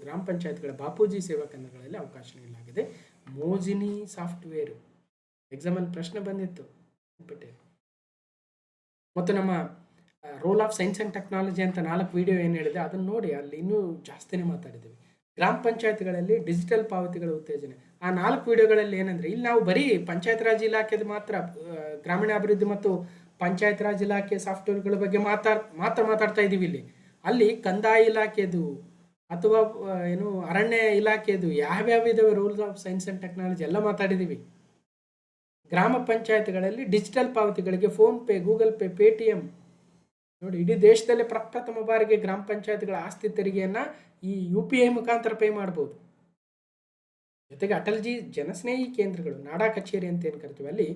ಗ್ರಾಮ ಪಂಚಾಯತ್ಗಳ ಬಾಪೂಜಿ ಸೇವಾ ಕೇಂದ್ರಗಳಲ್ಲಿ ಅವಕಾಶ ನೀಡಲಾಗಿದೆ. ಮೋಜಿನಿ ಸಾಫ್ಟ್ವೇರ್ ಎಕ್ಸಾಮಲ್ಲಿ ಪ್ರಶ್ನೆ ಬಂದಿತ್ತು. ಮತ್ತು ನಮ್ಮ role of science and technology ಅಂತ 4 ವಿಡಿಯೋ ಏನು ಹೇಳಿದೆ ಅದನ್ನು ನೋಡಿ, ಅಲ್ಲಿ ಇನ್ನೂ ಜಾಸ್ತಿನೇ ಮಾತಾಡಿದ್ದೀವಿ. ಗ್ರಾಮ ಪಂಚಾಯತ್ಗಳಲ್ಲಿ ಡಿಜಿಟಲ್ ಪಾವತಿಗಳ ಉತ್ತೇಜನೆ. ಆ 4 ವಿಡಿಯೋಗಳಲ್ಲಿ ಏನಂದರೆ, ಇಲ್ಲಿ ನಾವು ಬರೀ ಪಂಚಾಯತ್ ರಾಜ್ ಇಲಾಖೆದು ಮಾತ್ರ, ಗ್ರಾಮೀಣಾಭಿವೃದ್ಧಿ ಮತ್ತು ಪಂಚಾಯತ್ ರಾಜ್ ಇಲಾಖೆ ಸಾಫ್ಟ್ವೇರ್ಗಳ ಬಗ್ಗೆ ಮಾತಾಡ್ತಾ ಇದ್ದೀವಿ. ಅಲ್ಲಿ ಕಂದಾಯ ಇಲಾಖೆದು ಅಥವಾ ಅರಣ್ಯ ಇಲಾಖೆದು ಯಾವ್ಯಾವ ಇದಾವೆ rules of science and technology ಎಲ್ಲ ಮಾತಾಡಿದ್ದೀವಿ. ಗ್ರಾಮ ಪಂಚಾಯತ್ಗಳಲ್ಲಿ ಡಿಜಿಟಲ್ ಪಾವತಿಗಳಿಗೆ ಫೋನ್ಪೇ, ಗೂಗಲ್ ಪೇ, ಪೇಟಿಎಂ ನೋಡಿ, ಇಡೀ ದೇಶದಲ್ಲೇ ಪ್ರಪ್ರಥಮ ಬಾರಿಗೆ ಗ್ರಾಮ ಪಂಚಾಯತ್ಗಳ ಆಸ್ತಿ ತೆರಿಗೆಯನ್ನು ಈ UPI ಮುಖಾಂತರ ಪೇ ಮಾಡ್ಬೋದು. ಜೊತೆಗೆ ಅಟಲ್ಜಿ ಜನಸ್ನೇಹಿ ಕೇಂದ್ರಗಳು, ನಾಡಾ ಕಚೇರಿ ಅಂತ ಏನು ಕರಿತೀವಿ, ಅಲ್ಲಿ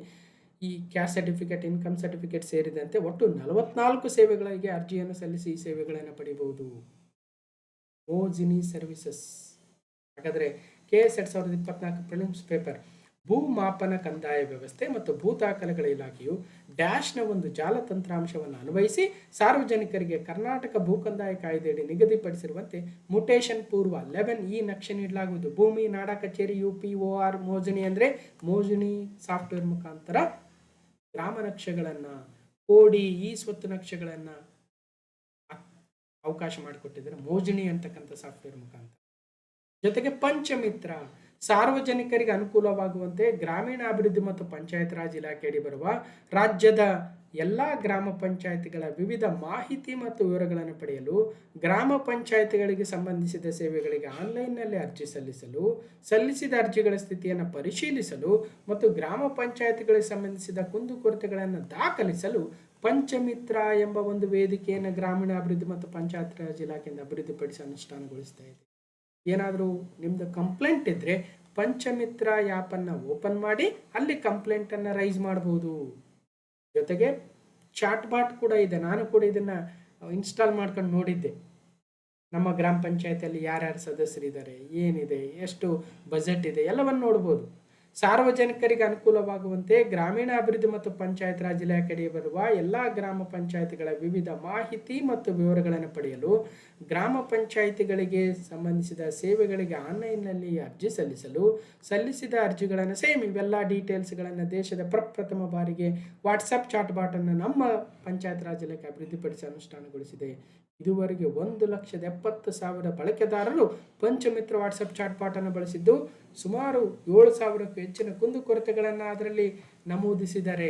ಈ ಕ್ಯಾಸ್ಟ್ ಸರ್ಟಿಫಿಕೇಟ್, ಇನ್ಕಮ್ ಸರ್ಟಿಫಿಕೇಟ್ ಸೇರಿದಂತೆ ಒಟ್ಟು 44 ಸೇವೆಗಳಿಗೆ ಅರ್ಜಿಯನ್ನು ಸಲ್ಲಿಸಿ ಈ ಸೇವೆಗಳನ್ನು ಪಡೆಯಬಹುದು. ಮೋಜಿನಿ ಸರ್ವಿಸಸ್. ಹಾಗಾದರೆ KS 2024 ಪ್ರಿಲಿಮ್ಸ್ ಪೇಪರ್ ಭೂಮಾಪನ, ಕಂದಾಯ ವ್ಯವಸ್ಥೆ ಮತ್ತು ಭೂ ದಾಖಲೆಗಳ ಇಲಾಖೆಯು ಡ್ಯಾಶ್ನ ಒಂದು ಜಾಲ ತಂತ್ರಾಂಶವನ್ನು ಅನ್ವಯಿಸಿ ಸಾರ್ವಜನಿಕರಿಗೆ ಕರ್ನಾಟಕ ಭೂ ಕಂದಾಯ ಕಾಯ್ದೆಯಡಿ ನಿಗದಿಪಡಿಸಿರುವಂತೆ ಮುಟೇಶನ್ ಪೂರ್ವ 11 ಈ ನಕ್ಷೆ ನೀಡಲಾಗುವುದು. ಭೂಮಿ, ನಾಡಾ ಕಚೇರಿ, UPOR, ಮೋಜಿನಿ ಅಂದರೆ ಮೋಜಿನಿ ಸಾಫ್ಟ್ವೇರ್ ಮುಖಾಂತರ ಗ್ರಾಮ ನಕ್ಷೆಗಳನ್ನು, ಕೋಡಿ, ಈ ಸ್ವತ್ತು ನಕ್ಷೆಗಳನ್ನು ಅವಕಾಶ ಮಾಡಿಕೊಟ್ಟಿದ್ದಾರೆ ಮೋಜಿನಿ ಅಂತಕ್ಕಂಥ ಸಾಫ್ಟ್ವೇರ್ ಮುಖಾಂತರ. ಜೊತೆಗೆ ಪಂಚಮಿತ್ರ ಸಾರ್ವಜನಿಕರಿಗೆ ಅನುಕೂಲವಾಗುವಂತೆ ಗ್ರಾಮೀಣಾಭಿವೃದ್ಧಿ ಮತ್ತು ಪಂಚಾಯತ್ ರಾಜ್ ಇಲಾಖೆಯಡಿ ಬರುವ ರಾಜ್ಯದ ಎಲ್ಲ ಗ್ರಾಮ ಪಂಚಾಯಿತಿಗಳ ವಿವಿಧ ಮಾಹಿತಿ ಮತ್ತು ವಿವರಗಳನ್ನು ಪಡೆಯಲು, ಗ್ರಾಮ ಪಂಚಾಯಿತಿಗಳಿಗೆ ಸಂಬಂಧಿಸಿದ ಸೇವೆಗಳಿಗೆ ಆನ್ಲೈನ್ನಲ್ಲಿ ಅರ್ಜಿ ಸಲ್ಲಿಸಲು, ಸಲ್ಲಿಸಿದ ಅರ್ಜಿಗಳ ಸ್ಥಿತಿಯನ್ನು ಪರಿಶೀಲಿಸಲು ಮತ್ತು ಗ್ರಾಮ ಪಂಚಾಯಿತಿಗಳಿಗೆ ಸಂಬಂಧಿಸಿದ ಕುಂದುಕೊರತೆಗಳನ್ನು ದಾಖಲಿಸಲು ಪಂಚಮಿತ್ರ ಎಂಬ ಒಂದು ವೇದಿಕೆಯನ್ನು ಗ್ರಾಮೀಣಾಭಿವೃದ್ಧಿ ಮತ್ತು ಪಂಚಾಯತ್ ರಾಜ್ ಇಲಾಖೆಯಿಂದ ಅಭಿವೃದ್ಧಿಪಡಿಸಿ ಅನುಷ್ಠಾನಗೊಳಿಸ್ತಾ ಇದೆ. ಏನಾದರೂ ನಿಮ್ಮದು ಕಂಪ್ಲೇಂಟ್ ಇದ್ದರೆ ಪಂಚಮಿತ್ರ ಆ್ಯಪನ್ನು ಓಪನ್ ಮಾಡಿ ಅಲ್ಲಿ ಕಂಪ್ಲೇಂಟನ್ನು ರೈಸ್ ಮಾಡ್ಬೋದು. ಜೊತೆಗೆ ಚಾಟ್ ಬಾಟ್ ಕೂಡ ಇದೆ. ನಾನು ಕೂಡ ಇದನ್ನು ಇನ್ಸ್ಟಾಲ್ ಮಾಡ್ಕೊಂಡು ನೋಡಿದ್ದೆ. ನಮ್ಮ ಗ್ರಾಮ ಪಂಚಾಯತಿಯಲ್ಲಿ ಯಾರ್ಯಾರು ಸದಸ್ಯರಿದ್ದಾರೆ, ಏನಿದೆ, ಎಷ್ಟು ಬಜೆಟ್ ಇದೆ ಎಲ್ಲವನ್ನು ನೋಡ್ಬೋದು. ಸಾರ್ವಜನಿಕರಿಗೆ ಅನುಕೂಲವಾಗುವಂತೆ ಗ್ರಾಮೀಣಾಭಿವೃದ್ಧಿ ಮತ್ತು ಪಂಚಾಯತ್ ರಾಜ್ ಇಲಾಖೆಗೆ ಬರುವ ಎಲ್ಲ ಗ್ರಾಮ ಪಂಚಾಯತಿಗಳ ವಿವಿಧ ಮಾಹಿತಿ ಮತ್ತು ವಿವರಗಳನ್ನು ಪಡೆಯಲು ಗ್ರಾಮ ಪಂಚಾಯಿತಿಗಳಿಗೆ ಸಂಬಂಧಿಸಿದ ಸೇವೆಗಳಿಗೆ ಆನ್ಲೈನ್ನಲ್ಲಿ ಅರ್ಜಿ ಸಲ್ಲಿಸಿದ ಅರ್ಜಿಗಳನ್ನು ಸೇಮ್ ಇವೆಲ್ಲ ಡೀಟೇಲ್ಸ್ಗಳನ್ನು ದೇಶದ ಪ್ರಪ್ರಥಮ ಬಾರಿಗೆ ವಾಟ್ಸಪ್ ಚಾಟ್ ಬಾಟನ್ನು ನಮ್ಮ ಪಂಚಾಯತ್ ರಾಜ್ ಇಲಾಖೆ ಅಭಿವೃದ್ಧಿಪಡಿಸಿ ಅನುಷ್ಠಾನಗೊಳಿಸಿದೆ. ಇದುವರೆಗೆ 1,70,000 ಬಳಕೆದಾರರು ಪಂಚಮಿತ್ರ ವಾಟ್ಸಪ್ ಚಾಟ್ ಬಾಟನ್ನು ಬಳಸಿದ್ದು ಸುಮಾರು 7,000ಕ್ಕೂ ಹೆಚ್ಚಿನ ಕುಂದುಕೊರತೆಗಳನ್ನು ಅದರಲ್ಲಿ ನಮೂದಿಸಿದ್ದಾರೆ.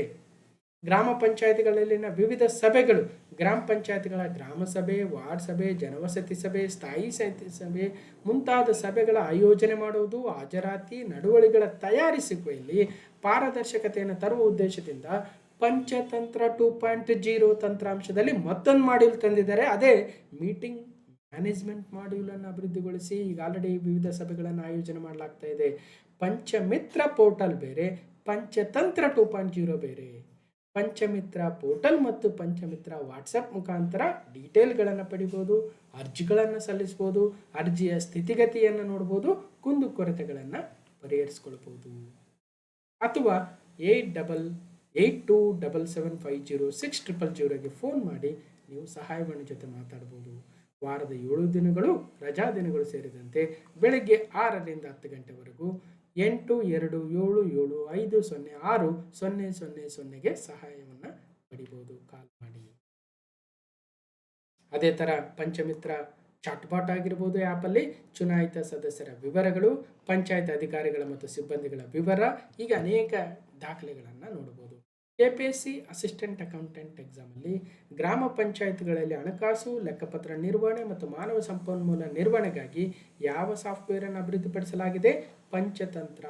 ಗ್ರಾಮ ಪಂಚಾಯತಿಗಳಲ್ಲಿನ ವಿವಿಧ ಸಭೆಗಳು, ಗ್ರಾಮ ಪಂಚಾಯತಿಗಳ ಗ್ರಾಮ ಸಭೆ, ವಾರ್ಡ್ ಸಭೆ, ಜನವಸತಿ ಸಭೆ, ಸ್ಥಾಯಿ ಸಭೆ ಮುಂತಾದ ಸಭೆಗಳ ಆಯೋಜನೆ ಮಾಡುವುದು, ಹಾಜರಾತಿ ನಡವಳಿಕೆಗಳ ತಯಾರಿಸುವಿಕೆಯಲ್ಲಿ ಪಾರದರ್ಶಕತೆಯನ್ನು ತರುವ ಉದ್ದೇಶದಿಂದ ಪಂಚತಂತ್ರ 2.0 ತಂತ್ರಾಂಶದಲ್ಲಿ ಮತ್ತೊಂದು ಮಾಡ್ಯೂಲ್ ತಂದಿದ್ದಾರೆ. ಅದೇ ಮೀಟಿಂಗ್ ಮ್ಯಾನೇಜ್ಮೆಂಟ್ ಮಾಡ್ಯೂಲನ್ನು ಅಭಿವೃದ್ಧಿಗೊಳಿಸಿ ಈಗ ಆಲ್ರೆಡಿ ವಿವಿಧ ಸಭೆಗಳನ್ನು ಆಯೋಜನೆ ಮಾಡಲಾಗ್ತಾ ಇದೆ. ಪಂಚಮಿತ್ರ ಪೋರ್ಟಲ್ ಬೇರೆ, ಪಂಚತಂತ್ರ 2.0 ಬೇರೆ. ಪಂಚಮಿತ್ರ ಪೋರ್ಟಲ್ ಮತ್ತು ಪಂಚಮಿತ್ರ ವಾಟ್ಸಪ್ ಮುಖಾಂತರ ಡೀಟೇಲ್ಗಳನ್ನು ಪಡಿಬೋದು, ಅರ್ಜಿಗಳನ್ನು ಸಲ್ಲಿಸ್ಬೋದು, ಅರ್ಜಿಯ ಸ್ಥಿತಿಗತಿಯನ್ನು ನೋಡ್ಬೋದು, ಕುಂದುಕೊರತೆಗಳನ್ನು ಪರಿಹರಿಸ್ಕೊಳ್ಬೋದು. ಅಥವಾ 8277506000ಗೆ ಫೋನ್ ಮಾಡಿ ನೀವು ಸಹಾಯವಾಣಿ ಜೊತೆ ಮಾತಾಡ್ಬೋದು. ವಾರದ 7 ದಿನಗಳು ರಜಾ ದಿನಗಳು ಸೇರಿದಂತೆ ಬೆಳಗ್ಗೆ 6ರಿಂದ 10 ಗಂಟೆವರೆಗೂ 8275060000ಗೆ ಸಹಾಯವನ್ನು ಪಡಿಬೋದು, ಕಾಲ್ ಮಾಡಿ. ಅದೇ ಥರ ಪಂಚಮಿತ್ರ ಚಾಟ್ಬಾಟ್ ಆಗಿರ್ಬೋದು, ಆ್ಯಪಲ್ಲಿ ಚುನಾಯಿತ ಸದಸ್ಯರ ವಿವರಗಳು, ಪಂಚಾಯತ್ ಅಧಿಕಾರಿಗಳ ಮತ್ತು ಸಿಬ್ಬಂದಿಗಳ ವಿವರ, ಈಗ ಅನೇಕ ದಾಖಲೆಗಳನ್ನು ನೋಡ್ಬೋದು. KPSC ಅಸಿಸ್ಟೆಂಟ್ ಅಕೌಂಟೆಂಟ್ ಎಕ್ಸಾಮಲ್ಲಿ ಗ್ರಾಮ ಪಂಚಾಯತ್ಗಳಲ್ಲಿ ಹಣಕಾಸು, ಲೆಕ್ಕಪತ್ರ ನಿರ್ವಹಣೆ ಮತ್ತು ಮಾನವ ಸಂಪನ್ಮೂಲ ನಿರ್ವಹಣೆಗಾಗಿ ಯಾವ ಸಾಫ್ಟ್ವೇರನ್ನು ಅಭಿವೃದ್ಧಿಪಡಿಸಲಾಗಿದೆ? ಪಂಚತಂತ್ರ.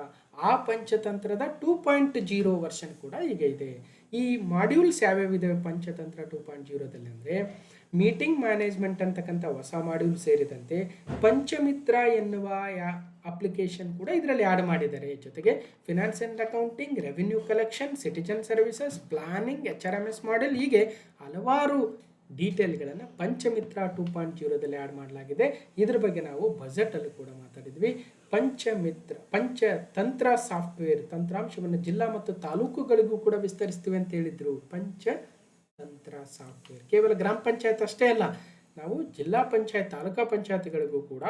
ಆ ಪಂಚತಂತ್ರದ 2.0 ವರ್ಷನ್ ಕೂಡ ಈಗ ಇದೆ. ಈ ಮಾಡ್ಯೂಲ್ಸ್ ಯಾವ್ಯಾವಿದೆ ಪಂಚತಂತ್ರ 2.0ದಲ್ಲಿ ಅಂದರೆ ಮೀಟಿಂಗ್ ಮ್ಯಾನೇಜ್ಮೆಂಟ್ ಅಂತಕ್ಕಂಥ ಹೊಸ ಮಾಡ್ಯೂಲ್ ಸೇರಿದಂತೆ ಪಂಚಮಿತ್ರ ಎನ್ನುವ ಅಪ್ಲಿಕೇಶನ್ ಕೂಡ ಇದರಲ್ಲಿ ಆ್ಯಡ್ ಮಾಡಿದ್ದಾರೆ. ಜೊತೆಗೆ finance and accounting, revenue collection, citizen services, planning, HRMS model, ಹೀಗೆ ಹಲವಾರು ಡೀಟೇಲ್ಗಳನ್ನು ಪಂಚಮಿತ್ರ 2.0ದಲ್ಲಿ ಆ್ಯಡ್ ಮಾಡಲಾಗಿದೆ. ಇದ್ರ ಬಗ್ಗೆ ನಾವು ಬಜೆಟಲ್ಲೂ ಕೂಡ ಮಾತಾಡಿದ್ವಿ. ಪಂಚತಂತ್ರ ಸಾಫ್ಟ್ವೇರ್ ತಂತ್ರಾಂಶವನ್ನು ಜಿಲ್ಲಾ ಮತ್ತು ತಾಲೂಕುಗಳಿಗೂ ಕೂಡ ವಿಸ್ತರಿಸ್ತೀವಿ ಅಂತ ಹೇಳಿದ್ರು. ಪಂಚತಂತ್ರ ಸಾಫ್ಟ್ವೇರ್ ಕೇವಲ ಗ್ರಾಮ ಪಂಚಾಯತ್ ಅಷ್ಟೇ ಅಲ್ಲ, ನಾವು ಜಿಲ್ಲಾ ಪಂಚಾಯತ್, ತಾಲೂಕಾ ಪಂಚಾಯತ್ಗಳಿಗೂ ಕೂಡ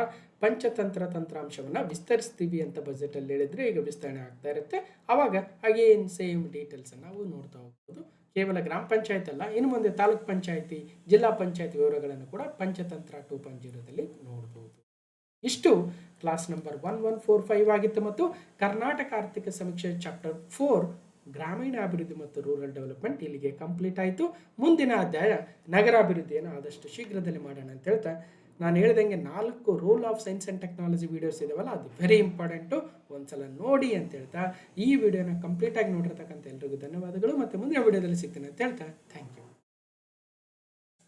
ಪಂಚತಂತ್ರ ತಂತ್ರಾಂಶವನ್ನು ವಿಸ್ತರಿಸ್ತೀವಿ ಅಂತ ಬಜೆಟಲ್ಲಿ ಹೇಳಿದರೆ ಈಗ ವಿಸ್ತರಣೆ ಆಗ್ತಾ ಇರುತ್ತೆ. ಆವಾಗ ಅಗೇನ್ ಸೇಮ್ ಡೀಟೇಲ್ಸನ್ನು ನಾವು ನೋಡ್ತಾ ಹೋಗ್ಬೋದು. ಕೇವಲ ಗ್ರಾಮ ಪಂಚಾಯತ್ ಅಲ್ಲ, ಇನ್ನು ಮುಂದೆ ತಾಲೂಕು ಪಂಚಾಯತಿ, ಜಿಲ್ಲಾ ಪಂಚಾಯತ್ ವಿವರಗಳನ್ನು ಕೂಡ ಪಂಚತಂತ್ರ 2.0ದಲ್ಲಿ ನೋಡ್ಬೋದು. ಇಷ್ಟು ಕ್ಲಾಸ್ ನಂಬರ್ 1145 ಆಗಿತ್ತು. ಮತ್ತು ಕರ್ನಾಟಕ ಆರ್ಥಿಕ ಸಮೀಕ್ಷೆ ಚಾಪ್ಟರ್ 4 ಗ್ರಾಮೀಣಾಭಿವೃದ್ಧಿ ಮತ್ತು ರೂರಲ್ ಡೆವಲಪ್ಮೆಂಟ್ ಇಲ್ಲಿಗೆ ಕಂಪ್ಲೀಟ್ ಆಯಿತು. ಮುಂದಿನ ಅಧ್ಯಾಯ ನಗರಾಭಿವೃದ್ಧಿಯನ್ನು ಆದಷ್ಟು ಶೀಘ್ರದಲ್ಲಿ ಮಾಡೋಣ ಅಂತ ಹೇಳ್ತಾ, ನಾನು ಹೇಳ್ದಂಗೆ 4 rule of science and technology videos ಇದಾವಲ್ಲ, ಅದು ವೆರಿ ಇಂಪಾರ್ಟೆಂಟು, ಒಂದ್ಸಲ ನೋಡಿ ಅಂತ ಹೇಳ್ತಾ ಈ ವಿಡಿಯೋನ ಕಂಪ್ಲೀಟಾಗಿ ನೋಡಿರ್ತಕ್ಕಂಥ ಎಲ್ರಿಗೂ ಧನ್ಯವಾದಗಳು. ಮತ್ತು ಮುಂದಿನ ವಿಡಿಯೋದಲ್ಲಿ ಸಿಗ್ತೇನೆ ಅಂತ ಹೇಳ್ತಾ ಥ್ಯಾಂಕ್ ಯು.